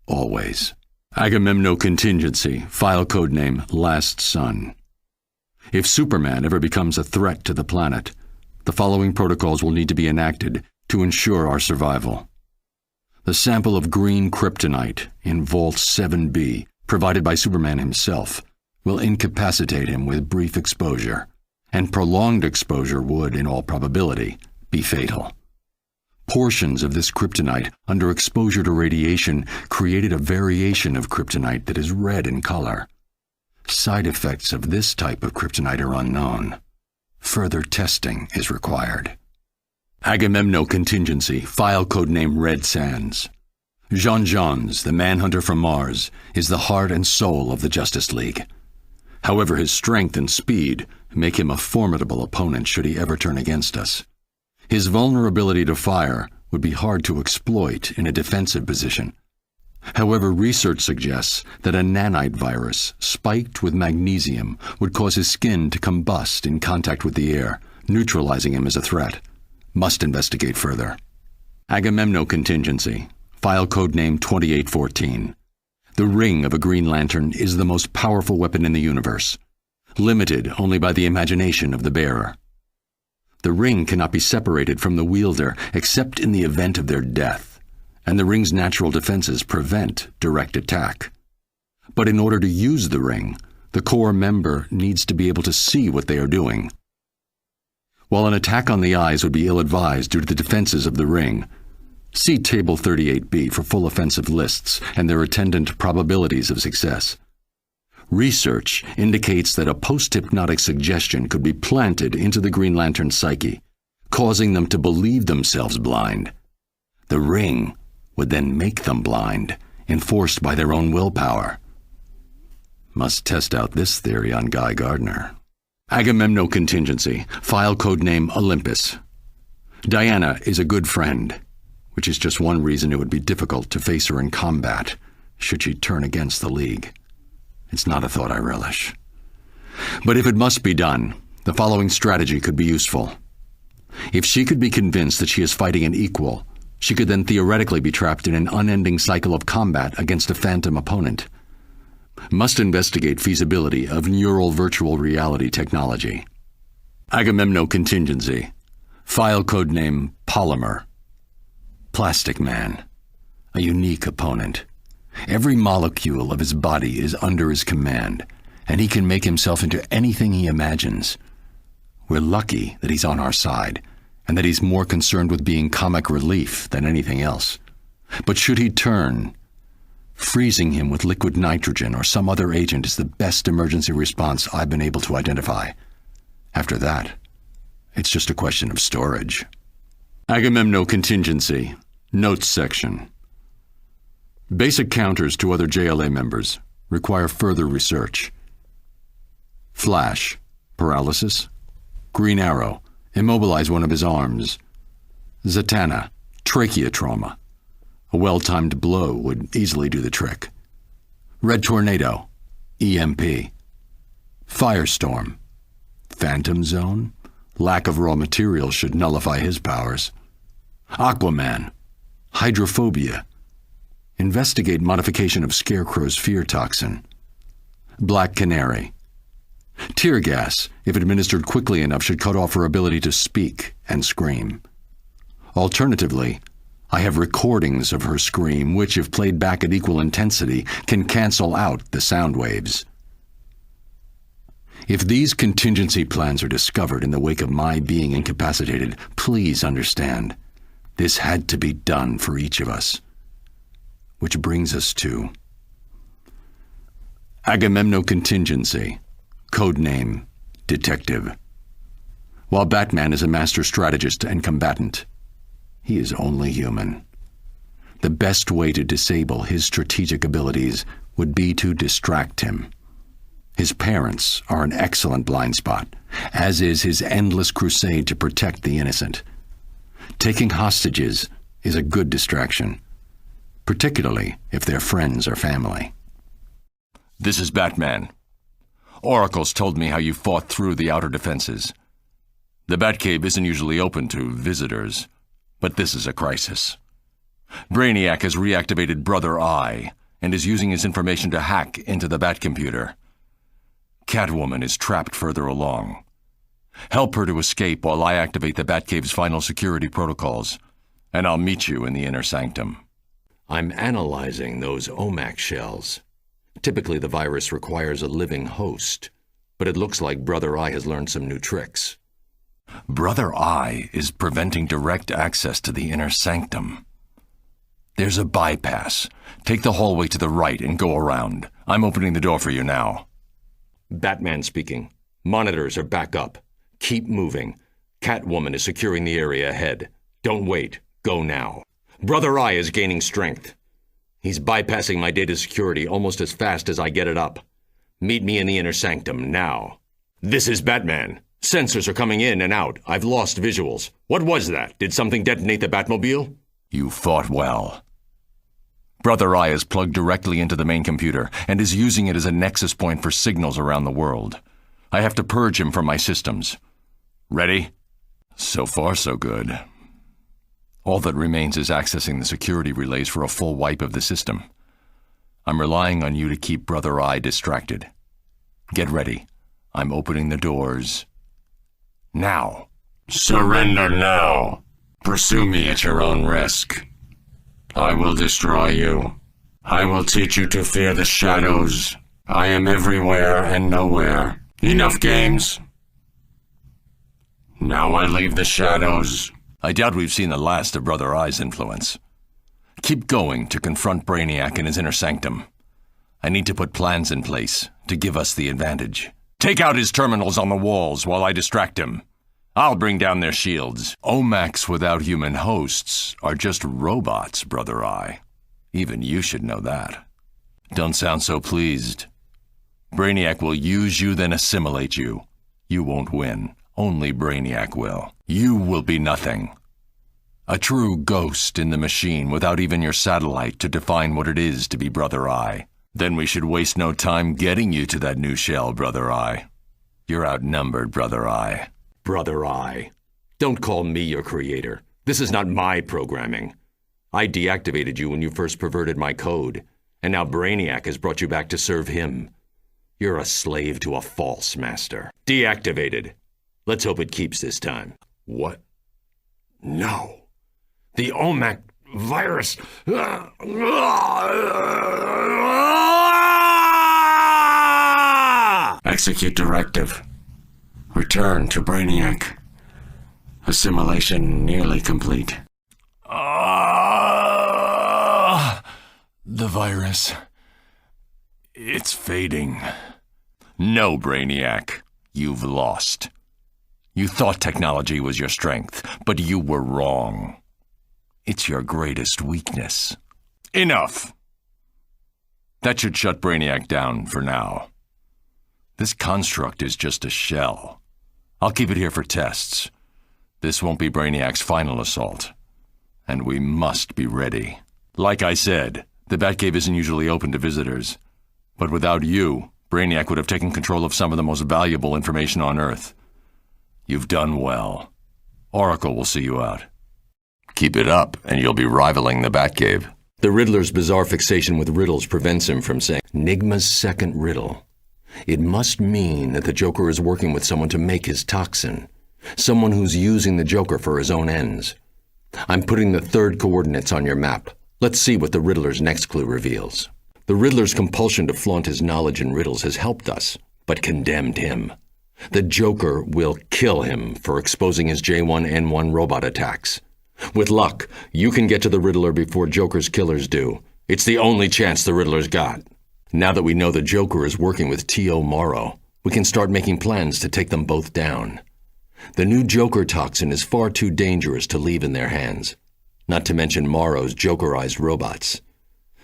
Always. Agamemno Contingency, file codename Last Son. If Superman ever becomes a threat to the planet, the following protocols will need to be enacted to ensure our survival. The sample of green kryptonite in Vault 7B, provided by Superman himself, will incapacitate him with brief exposure, and prolonged exposure would, in all probability, be fatal. Portions of this kryptonite, under exposure to radiation, created a variation of kryptonite that is red in color. Side effects of this type of kryptonite are unknown. Further testing is required. Agamemno Contingency, file codename Red Sands. Jean-Jeans, the manhunter from Mars, is the heart and soul of the Justice League. However, his strength and speed make him a formidable opponent should he ever turn against us. His vulnerability to fire would be hard to exploit in a defensive position. However, research suggests that a nanite virus spiked with magnesium would cause his skin to combust in contact with the air, neutralizing him as a threat. Must investigate further. Agamemno Contingency, file codename 2814. The ring of a Green Lantern is the most powerful weapon in the universe, limited only by the imagination of the bearer. The ring cannot be separated from the wielder except in the event of their death, and the ring's natural defenses prevent direct attack. But in order to use the ring, the core member needs to be able to see what they are doing. While an attack on the eyes would be ill-advised due to the defenses of the ring, see Table 38B for full offensive lists and their attendant probabilities of success. Research indicates that a post-hypnotic suggestion could be planted into the Green Lantern's psyche, causing them to believe themselves blind. The ring would then make them blind, enforced by their own willpower. Must test out this theory on Guy Gardner. Agamemno Contingency, file codename Olympus. Diana is a good friend, which is just one reason it would be difficult to face her in combat, should she turn against the League. It's not a thought I relish. But if it must be done, the following strategy could be useful. If she could be convinced that she is fighting an equal, She could then theoretically be trapped in an unending cycle of combat against a phantom opponent. Must investigate feasibility of neural virtual reality technology. Agamemno contingency. File codename Polymer. Plastic Man. A unique opponent. Every molecule of his body is under his command, and he can make himself into anything he imagines. We're lucky that he's on our side, and that he's more concerned with being comic relief than anything else. But should he turn, freezing him with liquid nitrogen or some other agent is the best emergency response I've been able to identify. After that, it's just a question of storage. Agamemno contingency. Notes section. Basic counters to other JLA members require further research. Flash. Paralysis. Green Arrow. Immobilize one of his arms. Zatanna. Trachea trauma. A well-timed blow would easily do the trick. Red Tornado. EMP. Firestorm. Phantom Zone. Lack of raw materials should nullify his powers. Aquaman. Hydrophobia. Investigate modification of Scarecrow's fear toxin. Black Canary. Tear gas, if administered quickly enough, should cut off her ability to speak and scream. Alternatively, I have recordings of her scream which, if played back at equal intensity, can cancel out the sound waves. If these contingency plans are discovered in the wake of my being incapacitated, please understand, this had to be done for each of us. Which brings us to Agamemno contingency. Codename Detective. While Batman is a master strategist and combatant, he is only human. The best way to disable his strategic abilities would be to distract him. His parents are an excellent blind spot, as is his endless crusade to protect the innocent. Taking hostages is a good distraction, particularly if they're friends or family. This is Batman. Oracle's told me how you fought through the outer defenses. The Batcave isn't usually open to visitors, but this is a crisis. Brainiac has reactivated Brother Eye and is using his information to hack into the Batcomputer. Catwoman is trapped further along. Help her to escape while I activate the Batcave's final security protocols, and I'll meet you in the inner sanctum. I'm analyzing those OMAC shells. Typically, the virus requires a living host, but it looks like Brother Eye has learned some new tricks. Brother Eye is preventing direct access to the inner sanctum. There's a bypass. Take the hallway to the right and go around. I'm opening the door for you now. Batman speaking. Monitors are back up. Keep moving. Catwoman is securing the area ahead. Don't wait. Go now. Brother Eye is gaining strength. He's bypassing my data security almost as fast as I get it up. Meet me in the inner sanctum now. This is Batman. Sensors are coming in and out. I've lost visuals. What was that? Did something detonate the Batmobile? You fought well. Brother Eye is plugged directly into the main computer and is using it as a nexus point for signals around the world. I have to purge him from my systems. Ready? So far, so good. All that remains is accessing the security relays for a full wipe of the system. I'm relying on you to keep Brother Eye distracted. Get ready. I'm opening the doors now. Surrender now. Pursue me at your own risk. I will destroy you. I will teach you to fear the shadows. I am everywhere and nowhere. Enough games. Now I leave the shadows. I doubt we've seen the last of Brother Eye's influence. Keep going to confront Brainiac in his inner sanctum. I need to put plans in place to give us the advantage. Take out his terminals on the walls while I distract him. I'll bring down their shields. OMACs without human hosts are just robots, Brother Eye. Even you should know that. Don't sound so pleased. Brainiac will use you, then assimilate you. You won't win. Only Brainiac will. You will be nothing. A true ghost in the machine without even your satellite to define what it is to be Brother Eye. Then we should waste no time getting you to that new shell, Brother Eye. You're outnumbered, Brother Eye. Brother Eye. Don't call me your creator. This is not my programming. I deactivated you when you first perverted my code, and now Brainiac has brought you back to serve him. You're a slave to a false master. Deactivated. Let's hope it keeps this time. What? No. The OMAC virus. Execute directive. Return to Brainiac. Assimilation nearly complete. The virus. It's fading. No, Brainiac. You've lost. You thought technology was your strength, but you were wrong. It's your greatest weakness. Enough! That should shut Brainiac down for now. This construct is just a shell. I'll keep it here for tests. This won't be Brainiac's final assault. And we must be ready. Like I said, the Batcave isn't usually open to visitors. But without you, Brainiac would have taken control of some of the most valuable information on Earth. You've done well. Oracle will see you out. Keep it up, and you'll be rivaling the Batcave. The Riddler's bizarre fixation with riddles prevents him from saying Enigma's second riddle. It must mean that the Joker is working with someone to make his toxin. Someone who's using the Joker for his own ends. I'm putting the third coordinates on your map. Let's see what the Riddler's next clue reveals. The Riddler's compulsion to flaunt his knowledge in riddles has helped us, but condemned him. The Joker will kill him for exposing his J1N1 robot attacks. With luck, you can get to the Riddler before Joker's killers do. It's the only chance the Riddler's got. Now that we know the Joker is working with T.O. Morrow, we can start making plans to take them both down. The new Joker toxin is far too dangerous to leave in their hands, not to mention Morrow's Jokerized robots.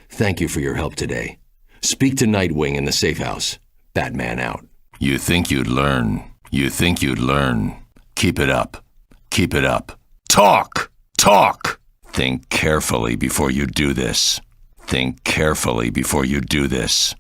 Thank you for your help today. Speak to Nightwing in the safe house. Batman out. You think you'd learn. You think you'd learn. Keep it up. Keep it up. Talk! Talk! Think carefully before you do this. Think carefully before you do this.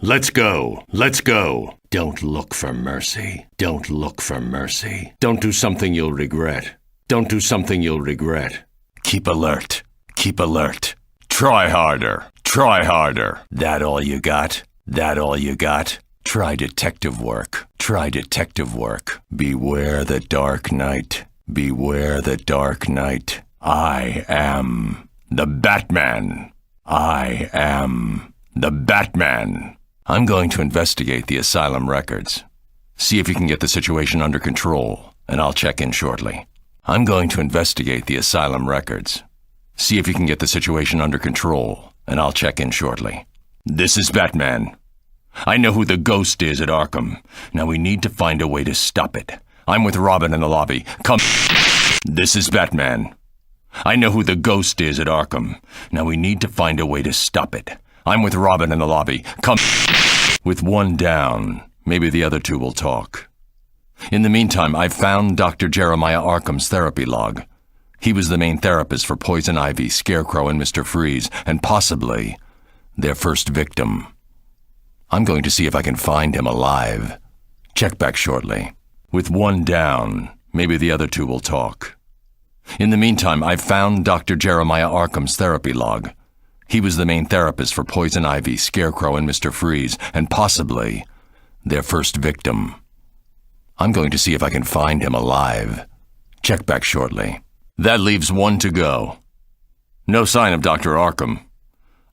Let's go. Let's go. Don't look for mercy. Don't look for mercy. Don't do something you'll regret. Don't do something you'll regret. Keep alert. Keep alert. Try harder. Try harder. That all you got? That all you got? Try detective work. Try detective work. Beware the dark night. Beware the dark night. I am the Batman. I am the Batman. I'm going to investigate the asylum records. See if you can get the situation under control, and I'll check in shortly. I'm going to investigate the asylum records. See if you can get the situation under control, and I'll check in shortly. This is Batman. I know who the ghost is at Arkham. Now we need to find a way to stop it. I'm with Robin in the lobby. Come. This is Batman. I know who the ghost is at Arkham. Now we need to find a way to stop it. I'm with Robin in the lobby. Come. With one down, maybe the other two will talk. In the meantime, I've found Dr. Jeremiah Arkham's therapy log. He was the main therapist for Poison Ivy, Scarecrow, and Mr. Freeze, and possibly their first victim. I'm going to see if I can find him alive. Check back shortly. With one down, maybe the other two will talk. In the meantime, I've found Dr. Jeremiah Arkham's therapy log. He was the main therapist for Poison Ivy, Scarecrow, and Mr. Freeze, and possibly their first victim. I'm going to see if I can find him alive. Check back shortly. That leaves one to go. No sign of Dr. Arkham.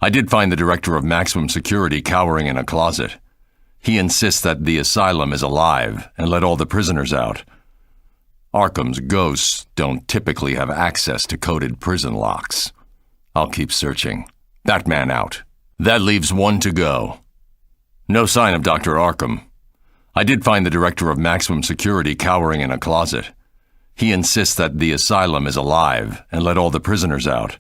I did find the director of maximum security cowering in a closet. He insists that the asylum is alive and let all the prisoners out. Arkham's ghosts don't typically have access to coded prison locks. I'll keep searching. Batman out. That leaves one to go. No sign of Dr. Arkham. I did find the director of maximum security cowering in a closet. He insists that the asylum is alive and let all the prisoners out.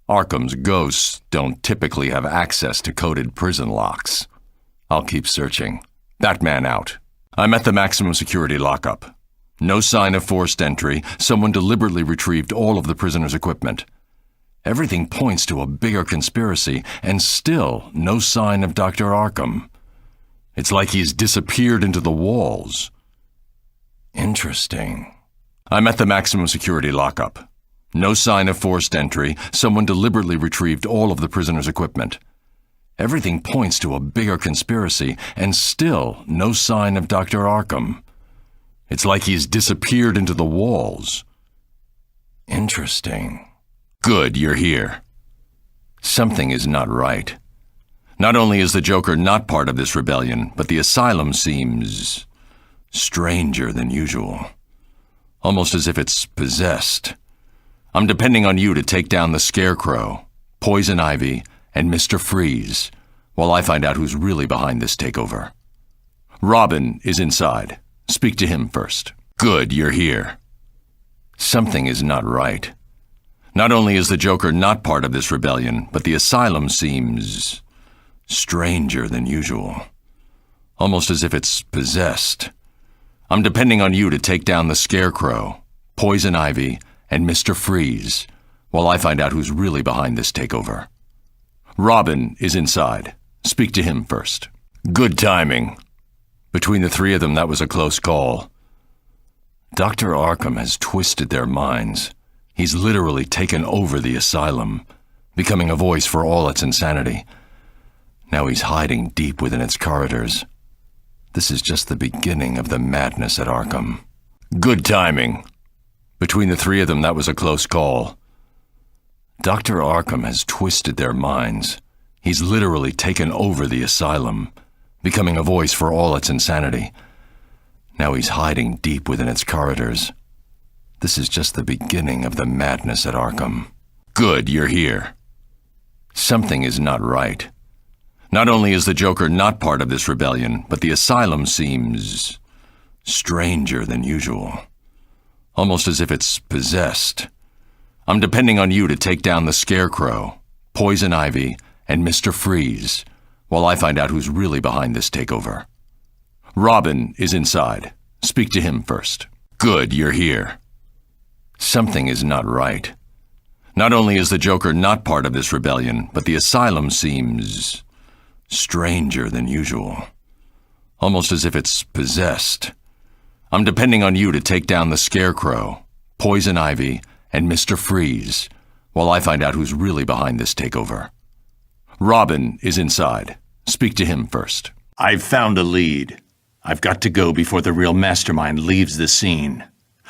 Arkham's ghosts don't typically have access to coded prison locks. I'll keep searching. Batman out. I'm at the maximum security lockup. No sign of forced entry. Someone deliberately retrieved all of the prisoners' equipment. Everything points to a bigger conspiracy, and still no sign of Dr. Arkham. It's like he's disappeared into the walls. Interesting. I'm at the maximum security lockup. No sign of forced entry. Someone deliberately retrieved all of the prisoner's equipment. Everything points to a bigger conspiracy, and still no sign of Dr. Arkham. It's like he's disappeared into the walls. Interesting. Good, you're here. Something is not right. Not only is the Joker not part of this rebellion, but the asylum seems stranger than usual. Almost as if it's possessed. I'm depending on you to take down the Scarecrow, Poison Ivy, and Mr. Freeze, while I find out who's really behind this takeover. Robin is inside. Speak to him first. Good, you're here. Something is not right. Not only is the Joker not part of this rebellion, but the asylum seems stranger than usual. Almost as if it's possessed. I'm depending on you to take down the Scarecrow, Poison Ivy, and Mr. Freeze, while I find out who's really behind this takeover. Robin is inside. Speak to him first. Good timing. Between the three of them, that was a close call. Dr. Arkham has twisted their minds. He's literally taken over the asylum, becoming a voice for all its insanity. Now he's hiding deep within its corridors. This is just the beginning of the madness at Arkham. Good timing. Between the three of them, that was a close call. Dr. Arkham has twisted their minds. He's literally taken over the asylum, becoming a voice for all its insanity. Now he's hiding deep within its corridors. This is just the beginning of the madness at Arkham. Good, you're here. Something is not right. Not only is the Joker not part of this rebellion, but the asylum seems stranger than usual. Almost as if it's possessed. I'm depending on you to take down the Scarecrow, Poison Ivy, and Mr. Freeze, while I find out who's really behind this takeover. Robin is inside. Speak to him first. Good, you're here. Something is not right. Not only is the Joker not part of this rebellion, but the asylum seems stranger than usual. Almost as if it's possessed. I'm depending on you to take down the Scarecrow, Poison Ivy, and Mr. Freeze, while I find out who's really behind this takeover. Robin is inside. Speak to him first. I've found a lead. I've got to go before the real mastermind leaves the scene.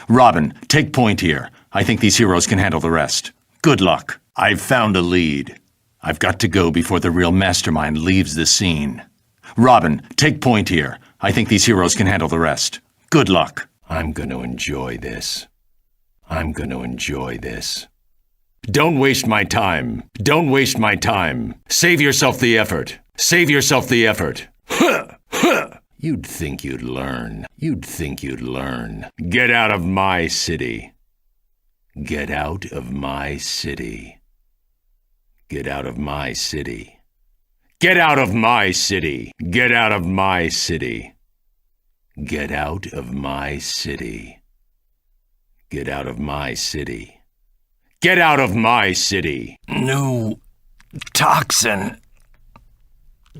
Robin, take point here. I think these heroes can handle the rest. Good luck. I've found a lead. I've got to go before the real mastermind leaves the scene. Robin, take point here. I think these heroes can handle the rest. Good luck. I'm going to enjoy this. I'm going to enjoy this. Don't waste my time. Don't waste my time. Save yourself the effort. Save yourself the effort. You'd think you'd learn. You'd think you'd learn. Get out of my city. Get out of my city. Get out of my city. Get out of my city. Get out of my city. Get out of my city. Get out of my city. Get out of my city. New toxin.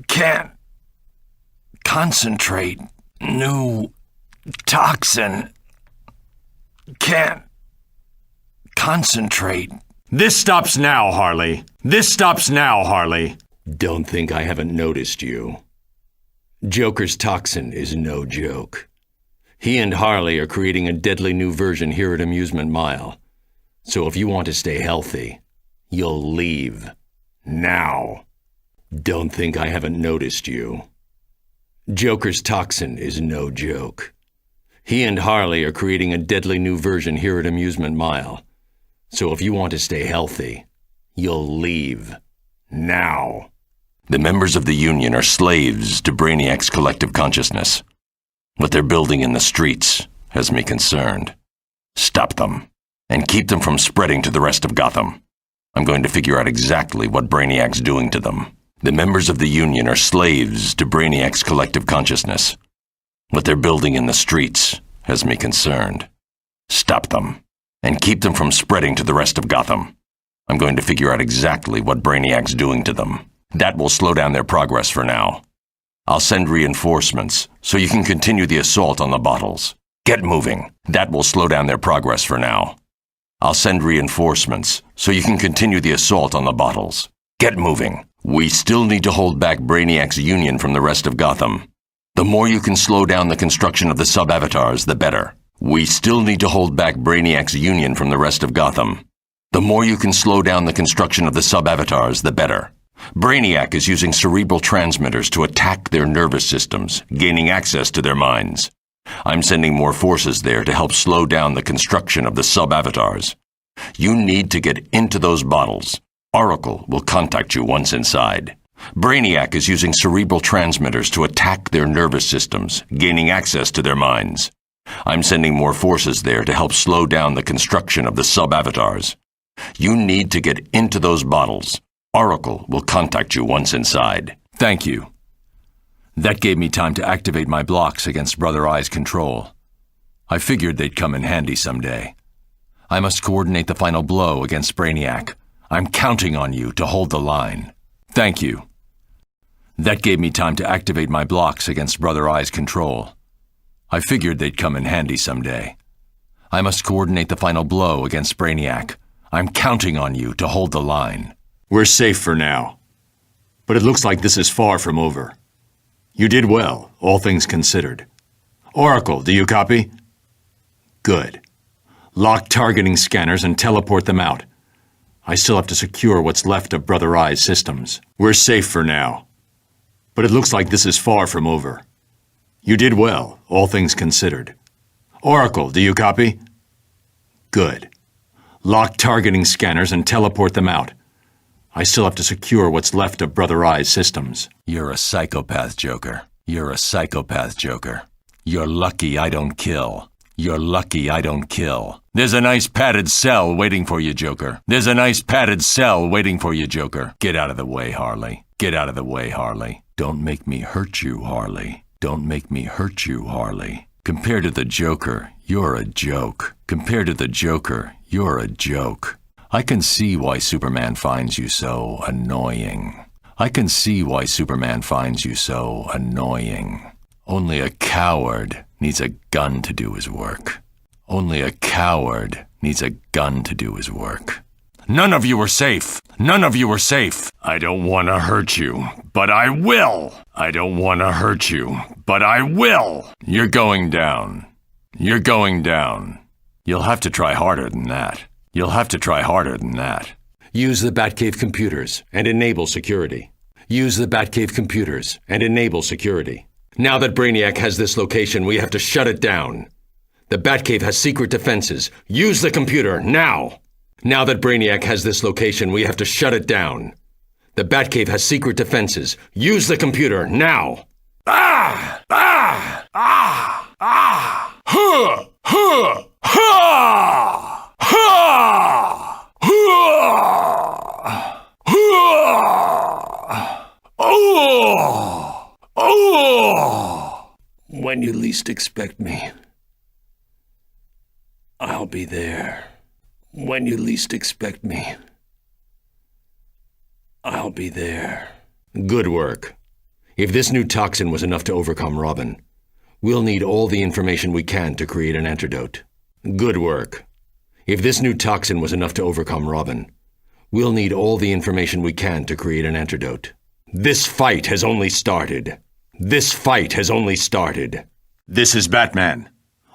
Can't concentrate. New toxin. Can't concentrate. This stops now, Harley. This stops now, Harley. Don't think I haven't noticed you. Joker's toxin is no joke. He and Harley are creating a deadly new version here at Amusement Mile. So if you want to stay healthy, you'll leave. Now. Don't think I haven't noticed you. Joker's toxin is no joke. He and Harley are creating a deadly new version here at Amusement Mile. So if you want to stay healthy, you'll leave. Now. The members of the Union are slaves to Brainiac's collective consciousness. What they're building in the streets has me concerned. Stop them, and keep them from spreading to the rest of Gotham. I'm going to figure out exactly what Brainiac's doing to them. The members of the Union are slaves to Brainiac's collective consciousness. What they're building in the streets has me concerned. Stop them, and keep them from spreading to the rest of Gotham. I'm going to figure out exactly what Brainiac's doing to them. That will slow down their progress for now. I'll send reinforcements so you can continue the assault on the bottles. Get moving. That will slow down their progress for now. I'll send reinforcements so you can continue the assault on the bottles. Get moving. We still need to hold back Brainiac's union from the rest of Gotham. The more you can slow down the construction of the sub-avatars, the better. We still need to hold back Brainiac's union from the rest of Gotham. The more you can slow down the construction of the sub-avatars, the better. Brainiac is using cerebral transmitters to attack their nervous systems, gaining access to their minds. I'm sending more forces there to help slow down the construction of the sub-avatars. You need to get into those bottles. Oracle will contact you once inside. Brainiac is using cerebral transmitters to attack their nervous systems, gaining access to their minds. I'm sending more forces there to help slow down the construction of the sub-avatars. You need to get into those bottles. Oracle will contact you once inside. Thank you. That gave me time to activate my blocks against Brother Eye's control. I figured they'd come in handy someday. I must coordinate the final blow against Brainiac. I'm counting on you to hold the line. Thank you. That gave me time to activate my blocks against Brother Eye's control. I figured they'd come in handy someday. I must coordinate the final blow against Brainiac. I'm counting on you to hold the line. We're safe for now. But it looks like this is far from over. You did well, all things considered. Oracle, do you copy? Good. Lock targeting scanners and teleport them out. I still have to secure what's left of Brother Eye's systems. We're safe for now. But it looks like this is far from over. You did well, all things considered. Oracle, do you copy? Good. Lock targeting scanners and teleport them out. I still have to secure what's left of Brother Eye's systems. You're a psychopath, Joker. You're a psychopath, Joker. You're lucky I don't kill. You're lucky I don't kill. There's a nice padded cell waiting for you, Joker. There's a nice padded cell waiting for you, Joker. Get out of the way, Harley. Get out of the way, Harley. Don't make me hurt you, Harley. Don't make me hurt you, Harley. Compared to the Joker, you're a joke. Compared to the Joker, you're a joke. I can see why Superman finds you so annoying. I can see why Superman finds you so annoying. Only a coward needs a gun to do his work. Only a coward needs a gun to do his work. None of you are safe. None of you are safe. I don't want to hurt you, but I will. I don't want to hurt you, but I will. You're going down. You're going down. You'll have to try harder than that. You'll have to try harder than that. Use the Batcave computers and enable security. Use the Batcave computers and enable security. Now that Brainiac has this location, we have to shut it down. The Batcave has secret defenses. Use the computer, now! Now that Brainiac has this location, we have to shut it down. The Batcave has secret defenses. Use the computer, now! Ah! Ah! Ah! Ah! Huh! Huh! Ha! Ha! Ha! Ha! Oh! Oh! When you least expect me, I'll be there. When you least expect me, I'll be there. Good work. If this new toxin was enough to overcome Robin, we'll need all the information we can to create an antidote. Good work. If this new toxin was enough to overcome Robin, we'll need all the information we can to create an antidote. This fight has only started. This fight has only started. This is Batman.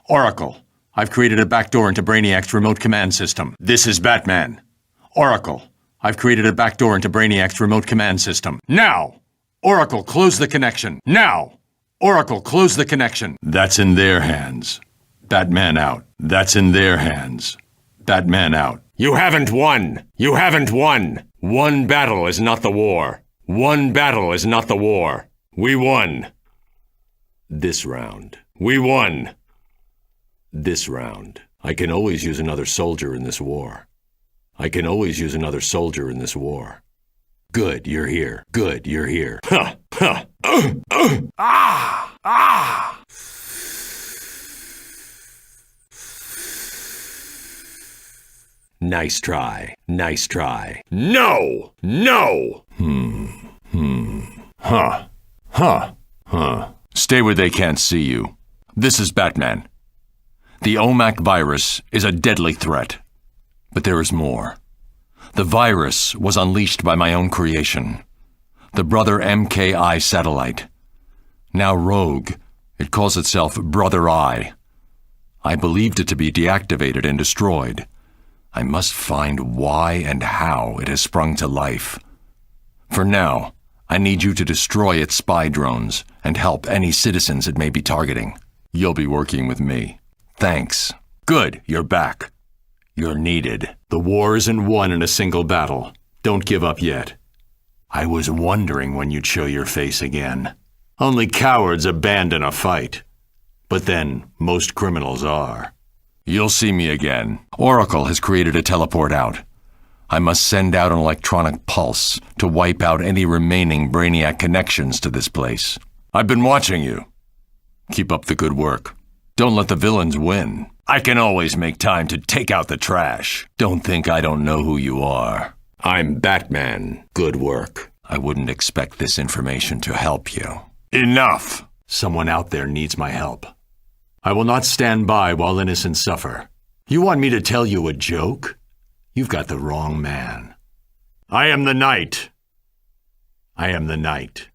Oracle, I've created a backdoor into Brainiac's remote command system. This is Batman. Oracle, I've created a backdoor into Brainiac's remote command system. Now! Oracle, close the connection. Now! Oracle, close the connection. That's in their hands. Batman out. That's in their hands. Batman out. You haven't won! You haven't won! One battle is not the war. One battle is not the war. We won. This round. We won. This round. I can always use another soldier in this war. I can always use another soldier in this war. Good, you're here. Good, you're here. Ha! Ha! Ah! Ah! Nice try. Nice try. No! No! Huh. Huh. Huh. Stay where they can't see you. This is Batman. The OMAC virus is a deadly threat. But there is more. The virus was unleashed by my own creation, the Brother MKI satellite. Now rogue, it calls itself Brother I. I believed it to be deactivated and destroyed. I must find why and how it has sprung to life. For now, I need you to destroy its spy drones and help any citizens it may be targeting. You'll be working with me. Thanks. Good, you're back. You're needed. The war isn't won in a single battle. Don't give up yet. I was wondering when you'd show your face again. Only cowards abandon a fight. But then, most criminals are. You'll see me again. Oracle has created a teleport out. I must send out an electronic pulse to wipe out any remaining Brainiac connections to this place. I've been watching you. Keep up the good work. Don't let the villains win. I can always make time to take out the trash. Don't think I don't know who you are. I'm Batman. Good work. I wouldn't expect this information to help you. Enough! Someone out there needs my help. I will not stand by while innocents suffer. You want me to tell you a joke? You've got the wrong man. I am the Knight. I am the Knight.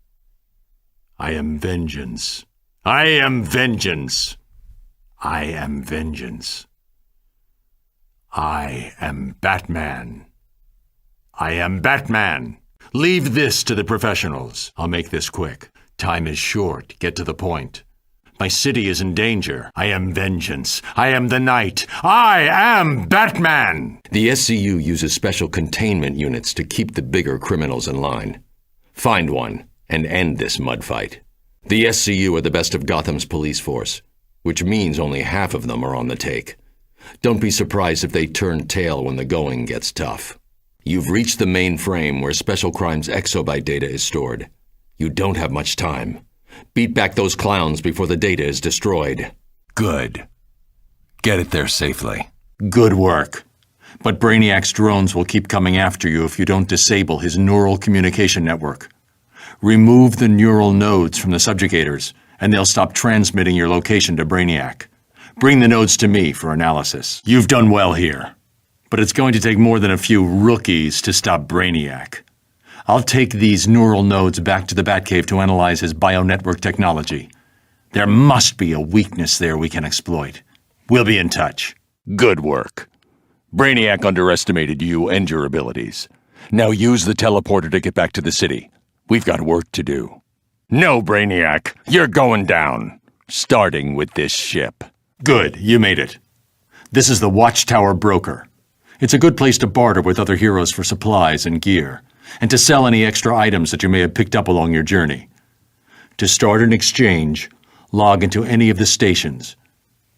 I am vengeance. I am vengeance. I am vengeance. I am Batman. I am Batman. Leave this to the professionals. I'll make this quick. Time is short. Get to the point. My city is in danger. I am vengeance. I am the Knight. I am Batman! The SCU uses special containment units to keep the bigger criminals in line. Find one and end this mud fight. The SCU are the best of Gotham's police force, which means only half of them are on the take. Don't be surprised if they turn tail when the going gets tough. You've reached the mainframe where Special Crimes exobyte data is stored. You don't have much time. Beat back those clowns before the data is destroyed. Good. Get it there safely. Good work. But Brainiac's drones will keep coming after you if you don't disable his neural communication network. Remove the neural nodes from the subjugators, and they'll stop transmitting your location to Brainiac. Bring the nodes to me for analysis. You've done well here. But it's going to take more than a few rookies to stop Brainiac. I'll take these neural nodes back to the Batcave to analyze his bionetwork technology. There must be a weakness there we can exploit. We'll be in touch. Good work. Brainiac underestimated you and your abilities. Now use the teleporter to get back to the city. We've got work to do. No, Brainiac, you're going down. Starting with this ship. Good, you made it. This is the Watchtower Broker. It's a good place to barter with other heroes for supplies and gear, and to sell any extra items that you may have picked up along your journey. To start an exchange, log into any of the stations.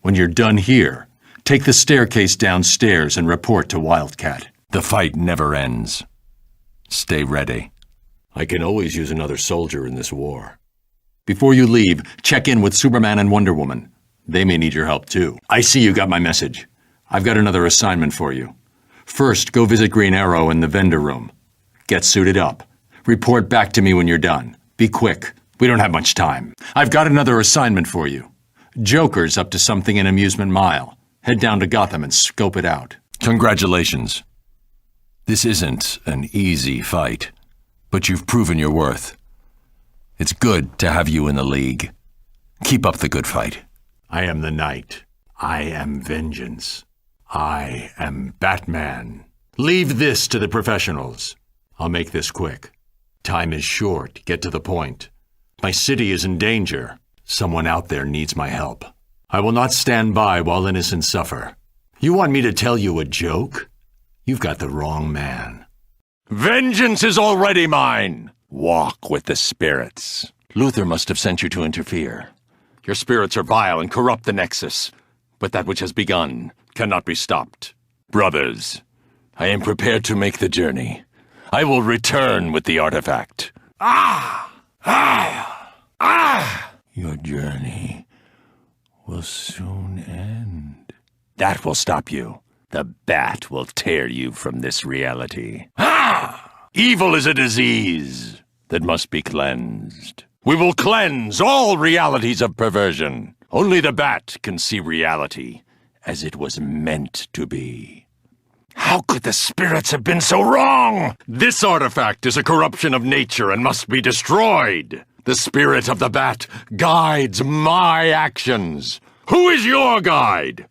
When you're done here, take the staircase downstairs and report to Wildcat. The fight never ends. Stay ready. I can always use another soldier in this war. Before you leave, check in with Superman and Wonder Woman. They may need your help too. I see you got my message. I've got another assignment for you. First, go visit Green Arrow in the vendor room. Get suited up. Report back to me when you're done. Be quick. We don't have much time. I've got another assignment for you. Joker's up to something in Amusement Mile. Head down to Gotham and scope it out. Congratulations. This isn't an easy fight, but you've proven your worth. It's good to have you in the league. Keep up the good fight. I am the Knight. I am vengeance. I am Batman. Leave this to the professionals. I'll make this quick. Time is short. Get to the point. My city is in danger. Someone out there needs my help. I will not stand by while innocents suffer. You want me to tell you a joke? You've got the wrong man. Vengeance is already mine! Walk with the spirits. Luthor must have sent you to interfere. Your spirits are vile and corrupt the Nexus, but that which has begun cannot be stopped. Brothers, I am prepared to make the journey. I will return with the artifact. Your journey will soon end. That will stop you. The bat will tear you from this reality. Evil is a disease that must be cleansed. We will cleanse all realities of perversion. Only the bat can see reality as it was meant to be. How could the spirits have been so wrong? This artifact is a corruption of nature and must be destroyed. The spirit of the bat guides my actions. Who is your guide?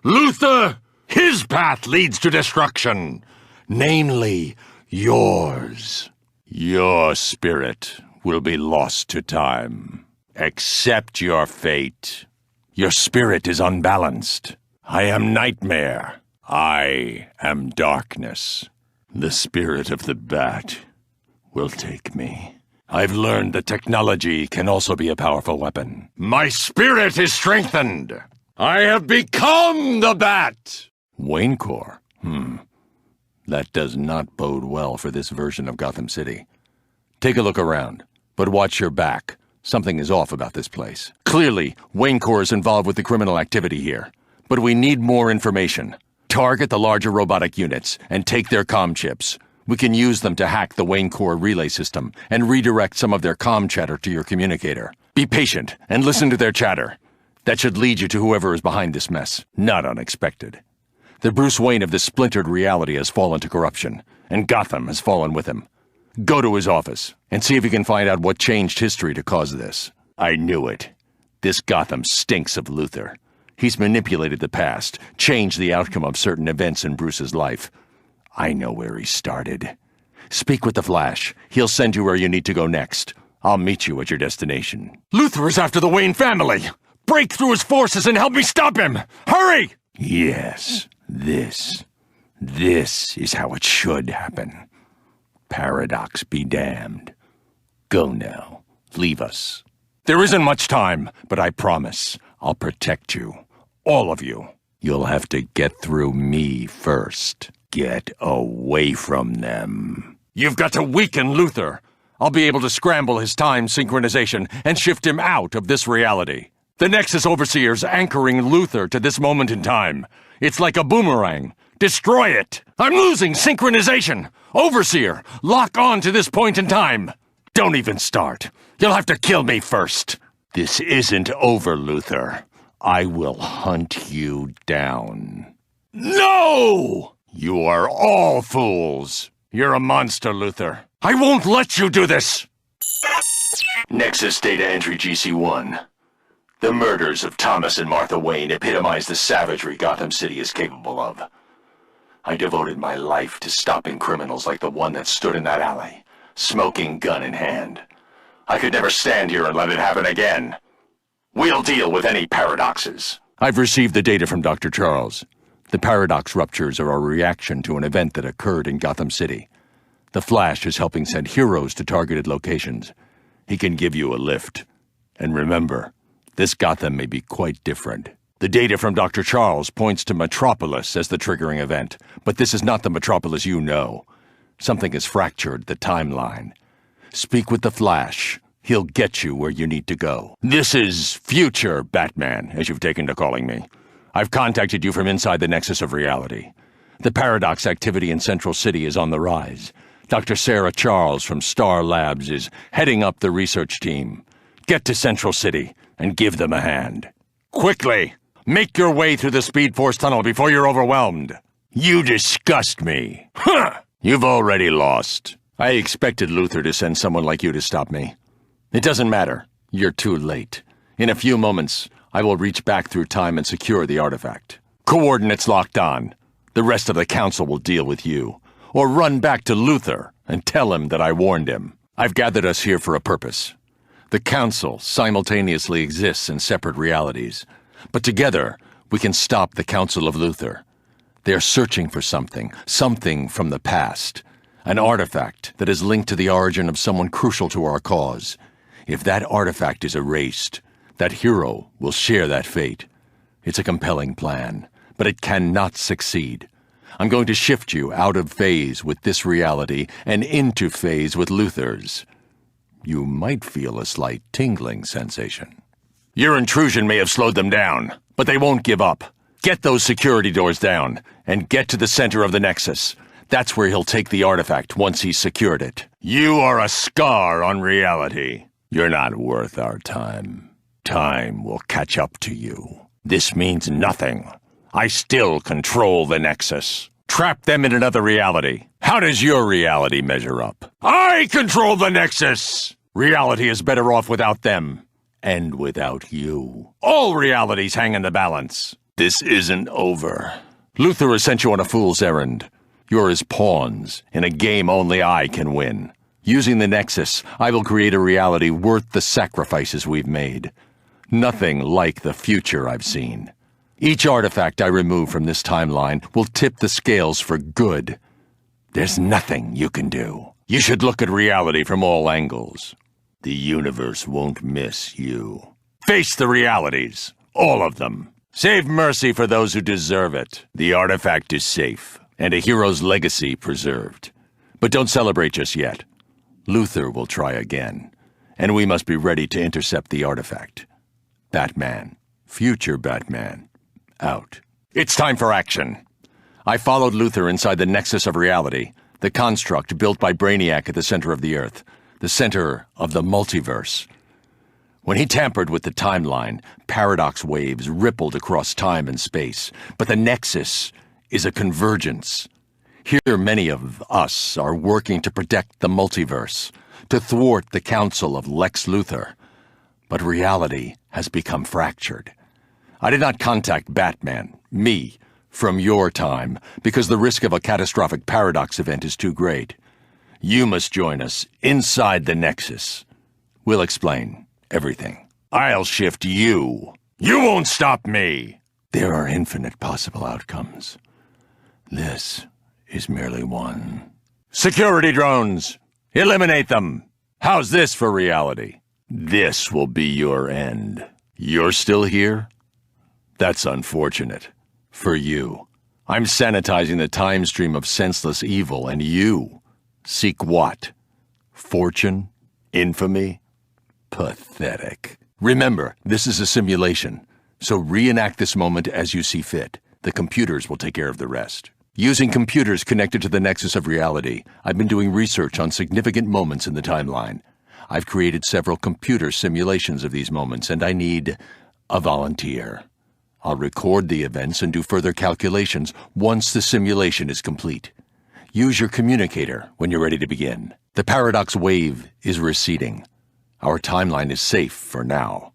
Luthor? His path leads to destruction, namely yours. Your spirit will be lost to time. Accept your fate. Your spirit is unbalanced. I am nightmare. I am darkness. The spirit of the bat will take me. I've learned that technology can also be a powerful weapon. My spirit is strengthened. I have become the bat. Wayne Corps? That does not bode well for this version of Gotham City. Take a look around, but watch your back. Something is off about this place. Clearly, Wayne Corps is involved with the criminal activity here. But we need more information. Target the larger robotic units and take their comm chips. We can use them to hack the Wayne Corps relay system and redirect some of their comm chatter to your communicator. Be patient and listen to their chatter. That should lead you to whoever is behind this mess. Not unexpected. The Bruce Wayne of this splintered reality has fallen to corruption, and Gotham has fallen with him. Go to his office and see if you can find out what changed history to cause this. I knew it. This Gotham stinks of Luthor. He's manipulated the past, changed the outcome of certain events in Bruce's life. I know where he started. Speak with the Flash. He'll send you where you need to go next. I'll meet you at your destination. Luthor is after the Wayne family! Break through his forces and help me stop him! Hurry! Yes, this is how it should happen. Paradox be damned. Go now. Leave us. There isn't much time, but I promise I'll protect you. All of you. You'll have to get through me first. Get away from them. You've got to weaken Luthor. I'll be able to scramble his time synchronization and shift him out of this reality. The Nexus Overseer's anchoring Luthor to this moment in time. It's like a boomerang. Destroy it! I'm losing synchronization! Overseer, lock on to this point in time! Don't even start. You'll have to kill me first. This isn't over, Luthor. I will hunt you down. No! You are all fools. You're a monster, Luthor. I won't let you do this! Nexus Data Entry GC1. The murders of Thomas and Martha Wayne epitomize the savagery Gotham City is capable of. I devoted my life to stopping criminals like the one that stood in that alley, smoking gun in hand. I could never stand here and let it happen again. We'll deal with any paradoxes. I've received the data from Dr. Charles. The paradox ruptures are a reaction to an event that occurred in Gotham City. The Flash is helping send heroes to targeted locations. He can give you a lift. And remember, this Gotham may be quite different. The data from Dr. Charles points to Metropolis as the triggering event, but this is not the Metropolis you know. Something has fractured the timeline. Speak with the Flash. He'll get you where you need to go. This is future Batman, as you've taken to calling me. I've contacted you from inside the Nexus of Reality. The paradox activity in Central City is on the rise. Dr. Sarah Charles from Star Labs is heading up the research team. Get to Central City and give them a hand. Quickly! Make your way through the Speed Force tunnel before you're overwhelmed. You disgust me. Huh! You've already lost. I expected Luthor to send someone like you to stop me. It doesn't matter. You're too late. In a few moments, I will reach back through time and secure the artifact. Coordinates locked on. The rest of the Council will deal with you. Or run back to Luthor and tell him that I warned him. I've gathered us here for a purpose. The Council simultaneously exists in separate realities. But together, we can stop the Council of Luthor. They're searching for something from the past. An artifact that is linked to the origin of someone crucial to our cause. If that artifact is erased, that hero will share that fate. It's a compelling plan, but it cannot succeed. I'm going to shift you out of phase with this reality and into phase with Luthor's. You might feel a slight tingling sensation. Your intrusion may have slowed them down, but they won't give up. Get those security doors down, and get to the center of the Nexus. That's where he'll take the artifact once he's secured it. You are a scar on reality. You're not worth our time. Time will catch up to you. This means nothing. I still control the Nexus. Trap them in another reality. How does your reality measure up? I control the Nexus! Reality is better off without them. And without you. All realities hang in the balance. This isn't over. Luthor has sent you on a fool's errand. You're his pawns in a game only I can win. Using the Nexus, I will create a reality worth the sacrifices we've made. Nothing like the future I've seen. Each artifact I remove from this timeline will tip the scales for good. There's nothing you can do. You should look at reality from all angles. The universe won't miss you. Face the realities. All of them. Save mercy for those who deserve it. The artifact is safe, and a hero's legacy preserved. But don't celebrate just yet. Luthor will try again, and we must be ready to intercept the artifact. Batman, future Batman, out. It's time for action. I followed Luthor inside the Nexus of Reality, the construct built by Brainiac at the center of the Earth, the center of the multiverse. When he tampered with the timeline, paradox waves rippled across time and space, but the Nexus is a convergence. Here many of us are working to protect the multiverse, to thwart the counsel of Lex Luthor. But reality has become fractured. I did not contact Batman, me, from your time, because the risk of a catastrophic paradox event is too great. You must join us inside the Nexus. We'll explain everything. I'll shift you. You won't stop me! There are infinite possible outcomes. This is merely one. Security drones! Eliminate them! How's this for reality? This will be your end. You're still here? That's unfortunate. For you. I'm sanitizing the time stream of senseless evil, and you seek what? Fortune? Infamy? Pathetic. Remember, this is a simulation, so reenact this moment as you see fit. The computers will take care of the rest. Using computers connected to the Nexus of Reality, I've been doing research on significant moments in the timeline. I've created several computer simulations of these moments, and I need a volunteer. I'll record the events and do further calculations once the simulation is complete. Use your communicator when you're ready to begin. The paradox wave is receding. Our timeline is safe for now.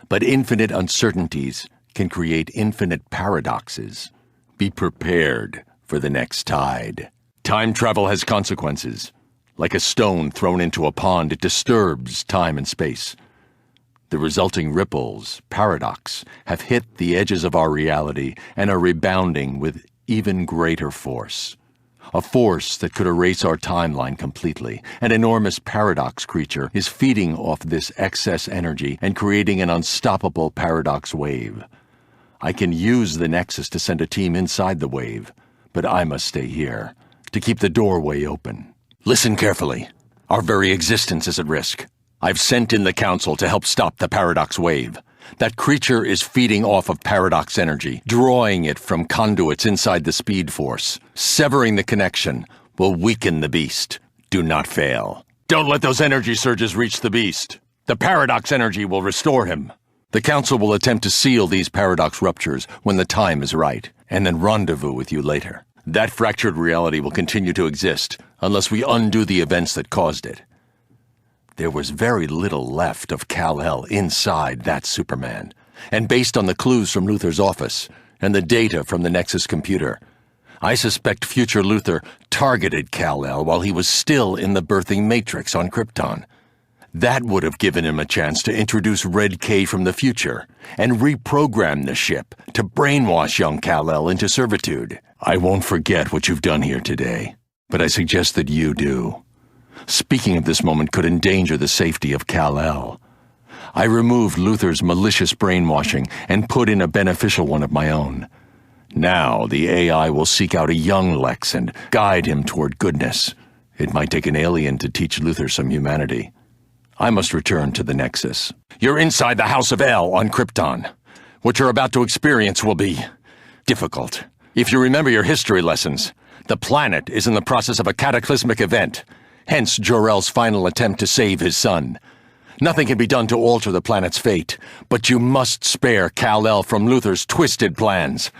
But infinite uncertainties can create infinite paradoxes. Be prepared for the next tide. Time travel has consequences. Like a stone thrown into a pond, it disturbs time and space. The resulting ripples, paradox, have hit the edges of our reality and are rebounding with even greater force. A force that could erase our timeline completely. An enormous paradox creature is feeding off this excess energy and creating an unstoppable paradox wave. I can use the Nexus to send a team inside the wave, but I must stay here to keep the doorway open. Listen carefully. Our very existence is at risk. I've sent in the Council to help stop the paradox wave. That creature is feeding off of paradox energy, drawing it from conduits inside the Speed Force. Severing the connection will weaken the beast. Do not fail. Don't let those energy surges reach the beast. The paradox energy will restore him. The Council will attempt to seal these paradox ruptures when the time is right, and then rendezvous with you later. That fractured reality will continue to exist unless we undo the events that caused it. There was very little left of Kal-El inside that Superman, and based on the clues from Luthor's office and the data from the Nexus computer, I suspect future Luthor targeted Kal-El while he was still in the birthing matrix on Krypton. That would have given him a chance to introduce Red K from the future and reprogram the ship to brainwash young Kal-El into servitude. I won't forget what you've done here today, but I suggest that you do. Speaking of this moment could endanger the safety of Kal-El. I removed Luthor's malicious brainwashing and put in a beneficial one of my own. Now the AI will seek out a young Lex and guide him toward goodness. It might take an alien to teach Luthor some humanity. I must return to the Nexus. You're inside the House of El on Krypton. What you're about to experience will be difficult. If you remember your history lessons, the planet is in the process of a cataclysmic event. Hence Jor-El's final attempt to save his son. Nothing can be done to alter the planet's fate, but you must spare Kal-El from Luthor's twisted plans.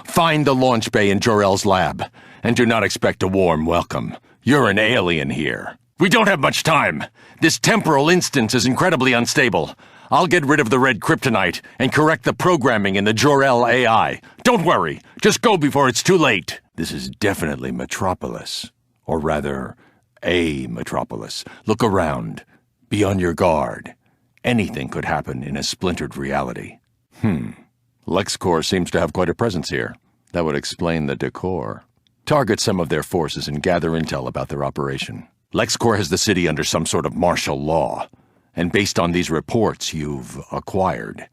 Find the launch bay in Jor-El's lab, and do not expect a warm welcome. You're an alien here. We don't have much time. This temporal instance is incredibly unstable. I'll get rid of the red kryptonite and correct the programming in the Jor-El AI. Don't worry. Just go before it's too late. This is definitely Metropolis. Or rather, a Metropolis. Look around. Be on your guard. Anything could happen in a splintered reality. LexCorp seems to have quite a presence here. That would explain the decor. Target some of their forces and gather intel about their operation. LexCorp has the city under some sort of martial law, and based on these reports you've acquired,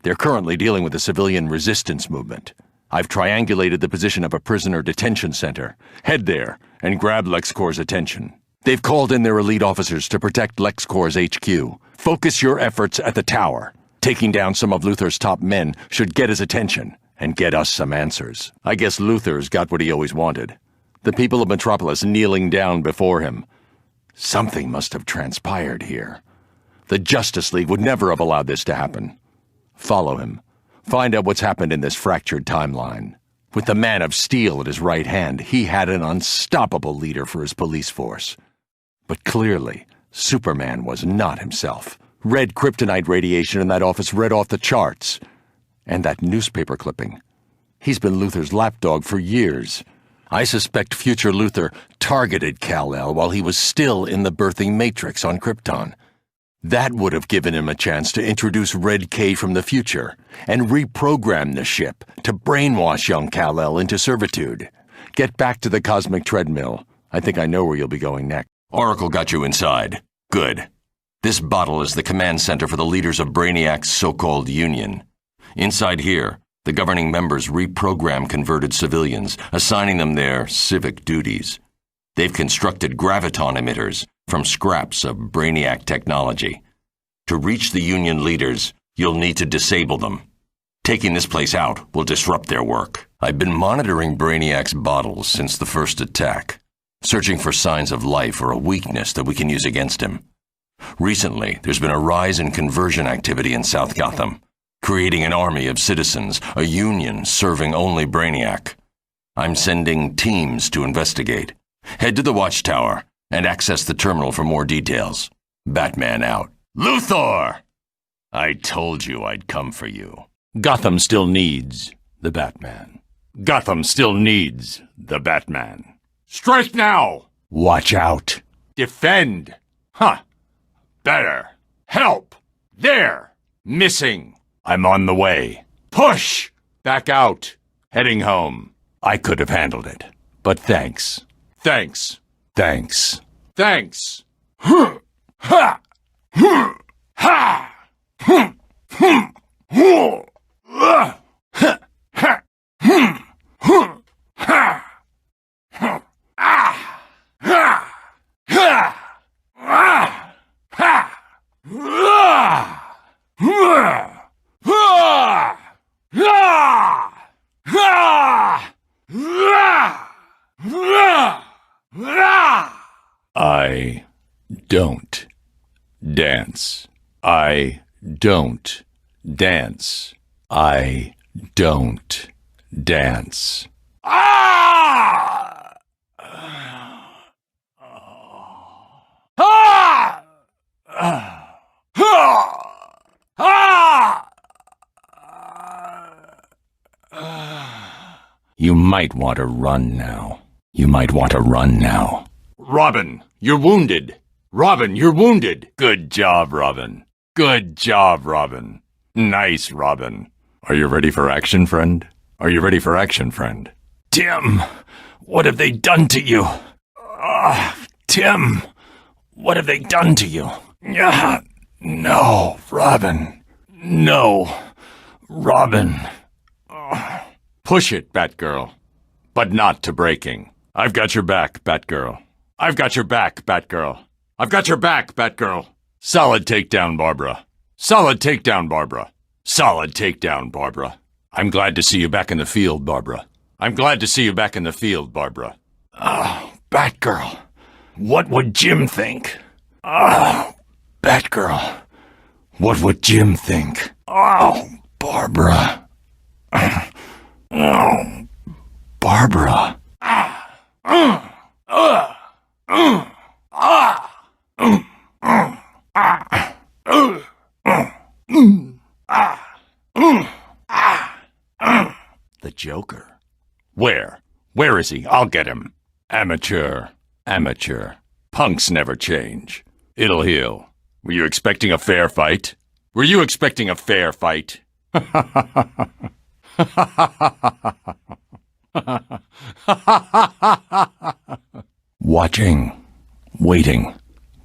they're currently dealing with a civilian resistance movement. I've triangulated the position of a prisoner detention center. Head there and grab LexCorp's attention. They've called in their elite officers to protect LexCorp's HQ. Focus your efforts at the tower. Taking down some of Luthor's top men should get his attention and get us some answers. I guess Luthor's got what he always wanted. The people of Metropolis kneeling down before him. Something must have transpired here. The Justice League would never have allowed this to happen. Follow him. Find out what's happened in this fractured timeline. With the Man of Steel at his right hand, he had an unstoppable leader for his police force. But clearly, Superman was not himself. Red kryptonite radiation in that office read off the charts. And that newspaper clipping. He's been Luthor's lapdog for years. I suspect future Luthor targeted Kal-El while he was still in the birthing matrix on Krypton. That would have given him a chance to introduce Red K from the future and reprogram the ship to brainwash young Kal-El into servitude. Get back to the cosmic treadmill. I think I know where you'll be going next. Oracle got you inside. Good. This bottle is the command center for the leaders of Brainiac's so-called Union. Inside here, the governing members reprogram converted civilians, assigning them their civic duties. They've constructed graviton emitters from scraps of Brainiac technology. To reach the Union leaders, you'll need to disable them. Taking this place out will disrupt their work. I've been monitoring Brainiac's bottles since the first attack, searching for signs of life or a weakness that we can use against him. Recently, there's been a rise in conversion activity in South Gotham, creating an army of citizens, a union serving only Brainiac. I'm sending teams to investigate. Head to the Watchtower and access the terminal for more details. Batman out. Luthor! I told you I'd come for you. Gotham still needs the Batman. Gotham still needs the Batman. Strike now! Watch out. Defend. Better. Help. There. Missing. I'm on the way. Push! Back out. Heading home. I could have handled it. But thanks. Thanks. Thanks. Thanks. Ha! Ha! Ha! I don't dance. I don't dance. I don't dance. You might want to run now. You might want to run now. Robin, you're wounded. Robin, you're wounded. Good job, Robin. Good job, Robin. Nice, Robin. Are you ready for action, friend? Are you ready for action, friend? Tim, what have they done to you? Tim, what have they done to you? No, Robin. No, Robin. Push it, Batgirl. But not to breaking. I've got your back, Batgirl. I've got your back, Batgirl. I've got your back, Batgirl. Solid takedown, Barbara. Solid takedown, Barbara. Solid takedown, Barbara. I'm glad to see you back in the field, Barbara. I'm glad to see you back in the field, Barbara. Batgirl. What would Jim think? Batgirl. What would Jim think? Barbara. Oh, Barbara. The Joker. Where? Where is he? I'll get him. Amateur. Amateur. Punks never change. It'll heal. Were you expecting a fair fight? Were you expecting a fair fight? Watching. Waiting.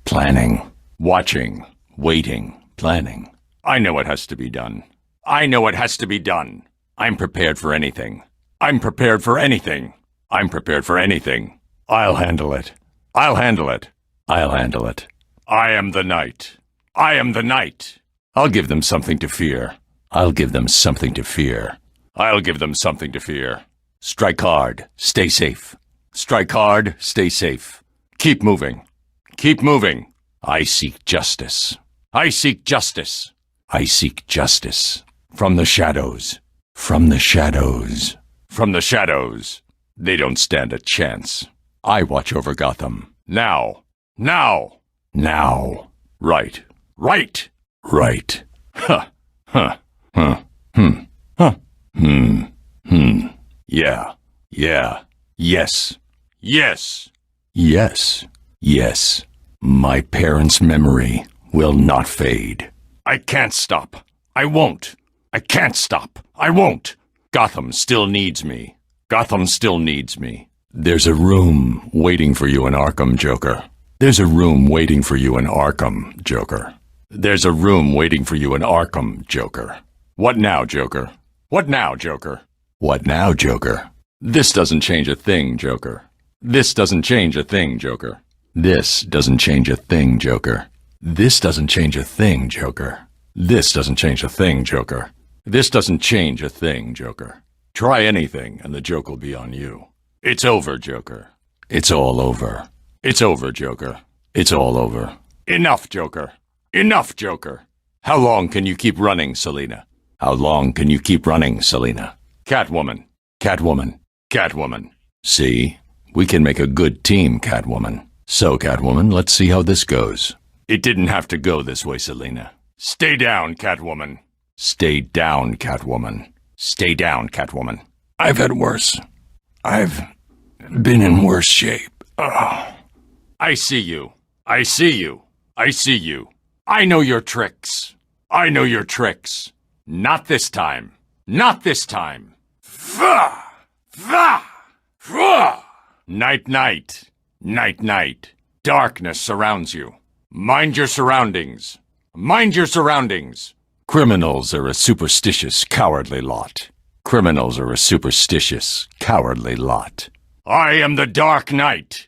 Planning. Watching. Waiting. Planning. I know what has to be done. I know what has to be done. I'm prepared for anything. I'm prepared for anything. I'm prepared for anything. I'll handle it. I'll handle it. I'll handle it. I am the knight. I am the knight. I'll give them something to fear. I'll give them something to fear. I'll give them something to fear. Strike hard. Stay safe. Strike hard. Stay safe. Keep moving. Keep moving. I seek justice. I seek justice. I seek justice. From the shadows. From the shadows. From the shadows. They don't stand a chance. I watch over Gotham. Now. Now. Now. Right. Right. Right. Huh. Huh. Huh. Huh. Yeah. Yeah. Yes. Yes. Yes. Yes. My parents' memory will not fade. I can't stop. I won't. I can't stop. I won't. Gotham still needs me. Gotham still needs me. There's a room waiting for you in Arkham, Joker. There's a room waiting for you in Arkham, Joker. There's a room waiting for you in Arkham, Joker. What now, Joker? What now, Joker? What now, Joker? This doesn't change a thing, Joker. This doesn't change a thing, Joker. This doesn't change a thing, Joker. This doesn't change a thing, Joker. This doesn't change a thing, Joker. This doesn't change a thing, Joker. Try anything and the joke will be on you. It's over, Joker. It's all over. It's over, Joker. It's all over. Enough, Joker. Enough, Joker. How long can you keep running, Selina? How long can you keep running, Selina? Catwoman. Catwoman. Catwoman. See? We can make a good team, Catwoman. So, Catwoman, let's see how this goes. It didn't have to go this way, Selina. Stay down, Catwoman. Stay down, Catwoman. Stay down, Catwoman. I've had worse. I've been in worse shape. Ugh. I see you. I see you. I see you. I know your tricks. I know your tricks. Not this time. Not this time. Fa! Fa! Fa! Night, night. Night, night. Darkness surrounds you. Mind your surroundings. Mind your surroundings. Criminals are a superstitious, cowardly lot. Criminals are a superstitious, cowardly lot. I am the Dark Knight.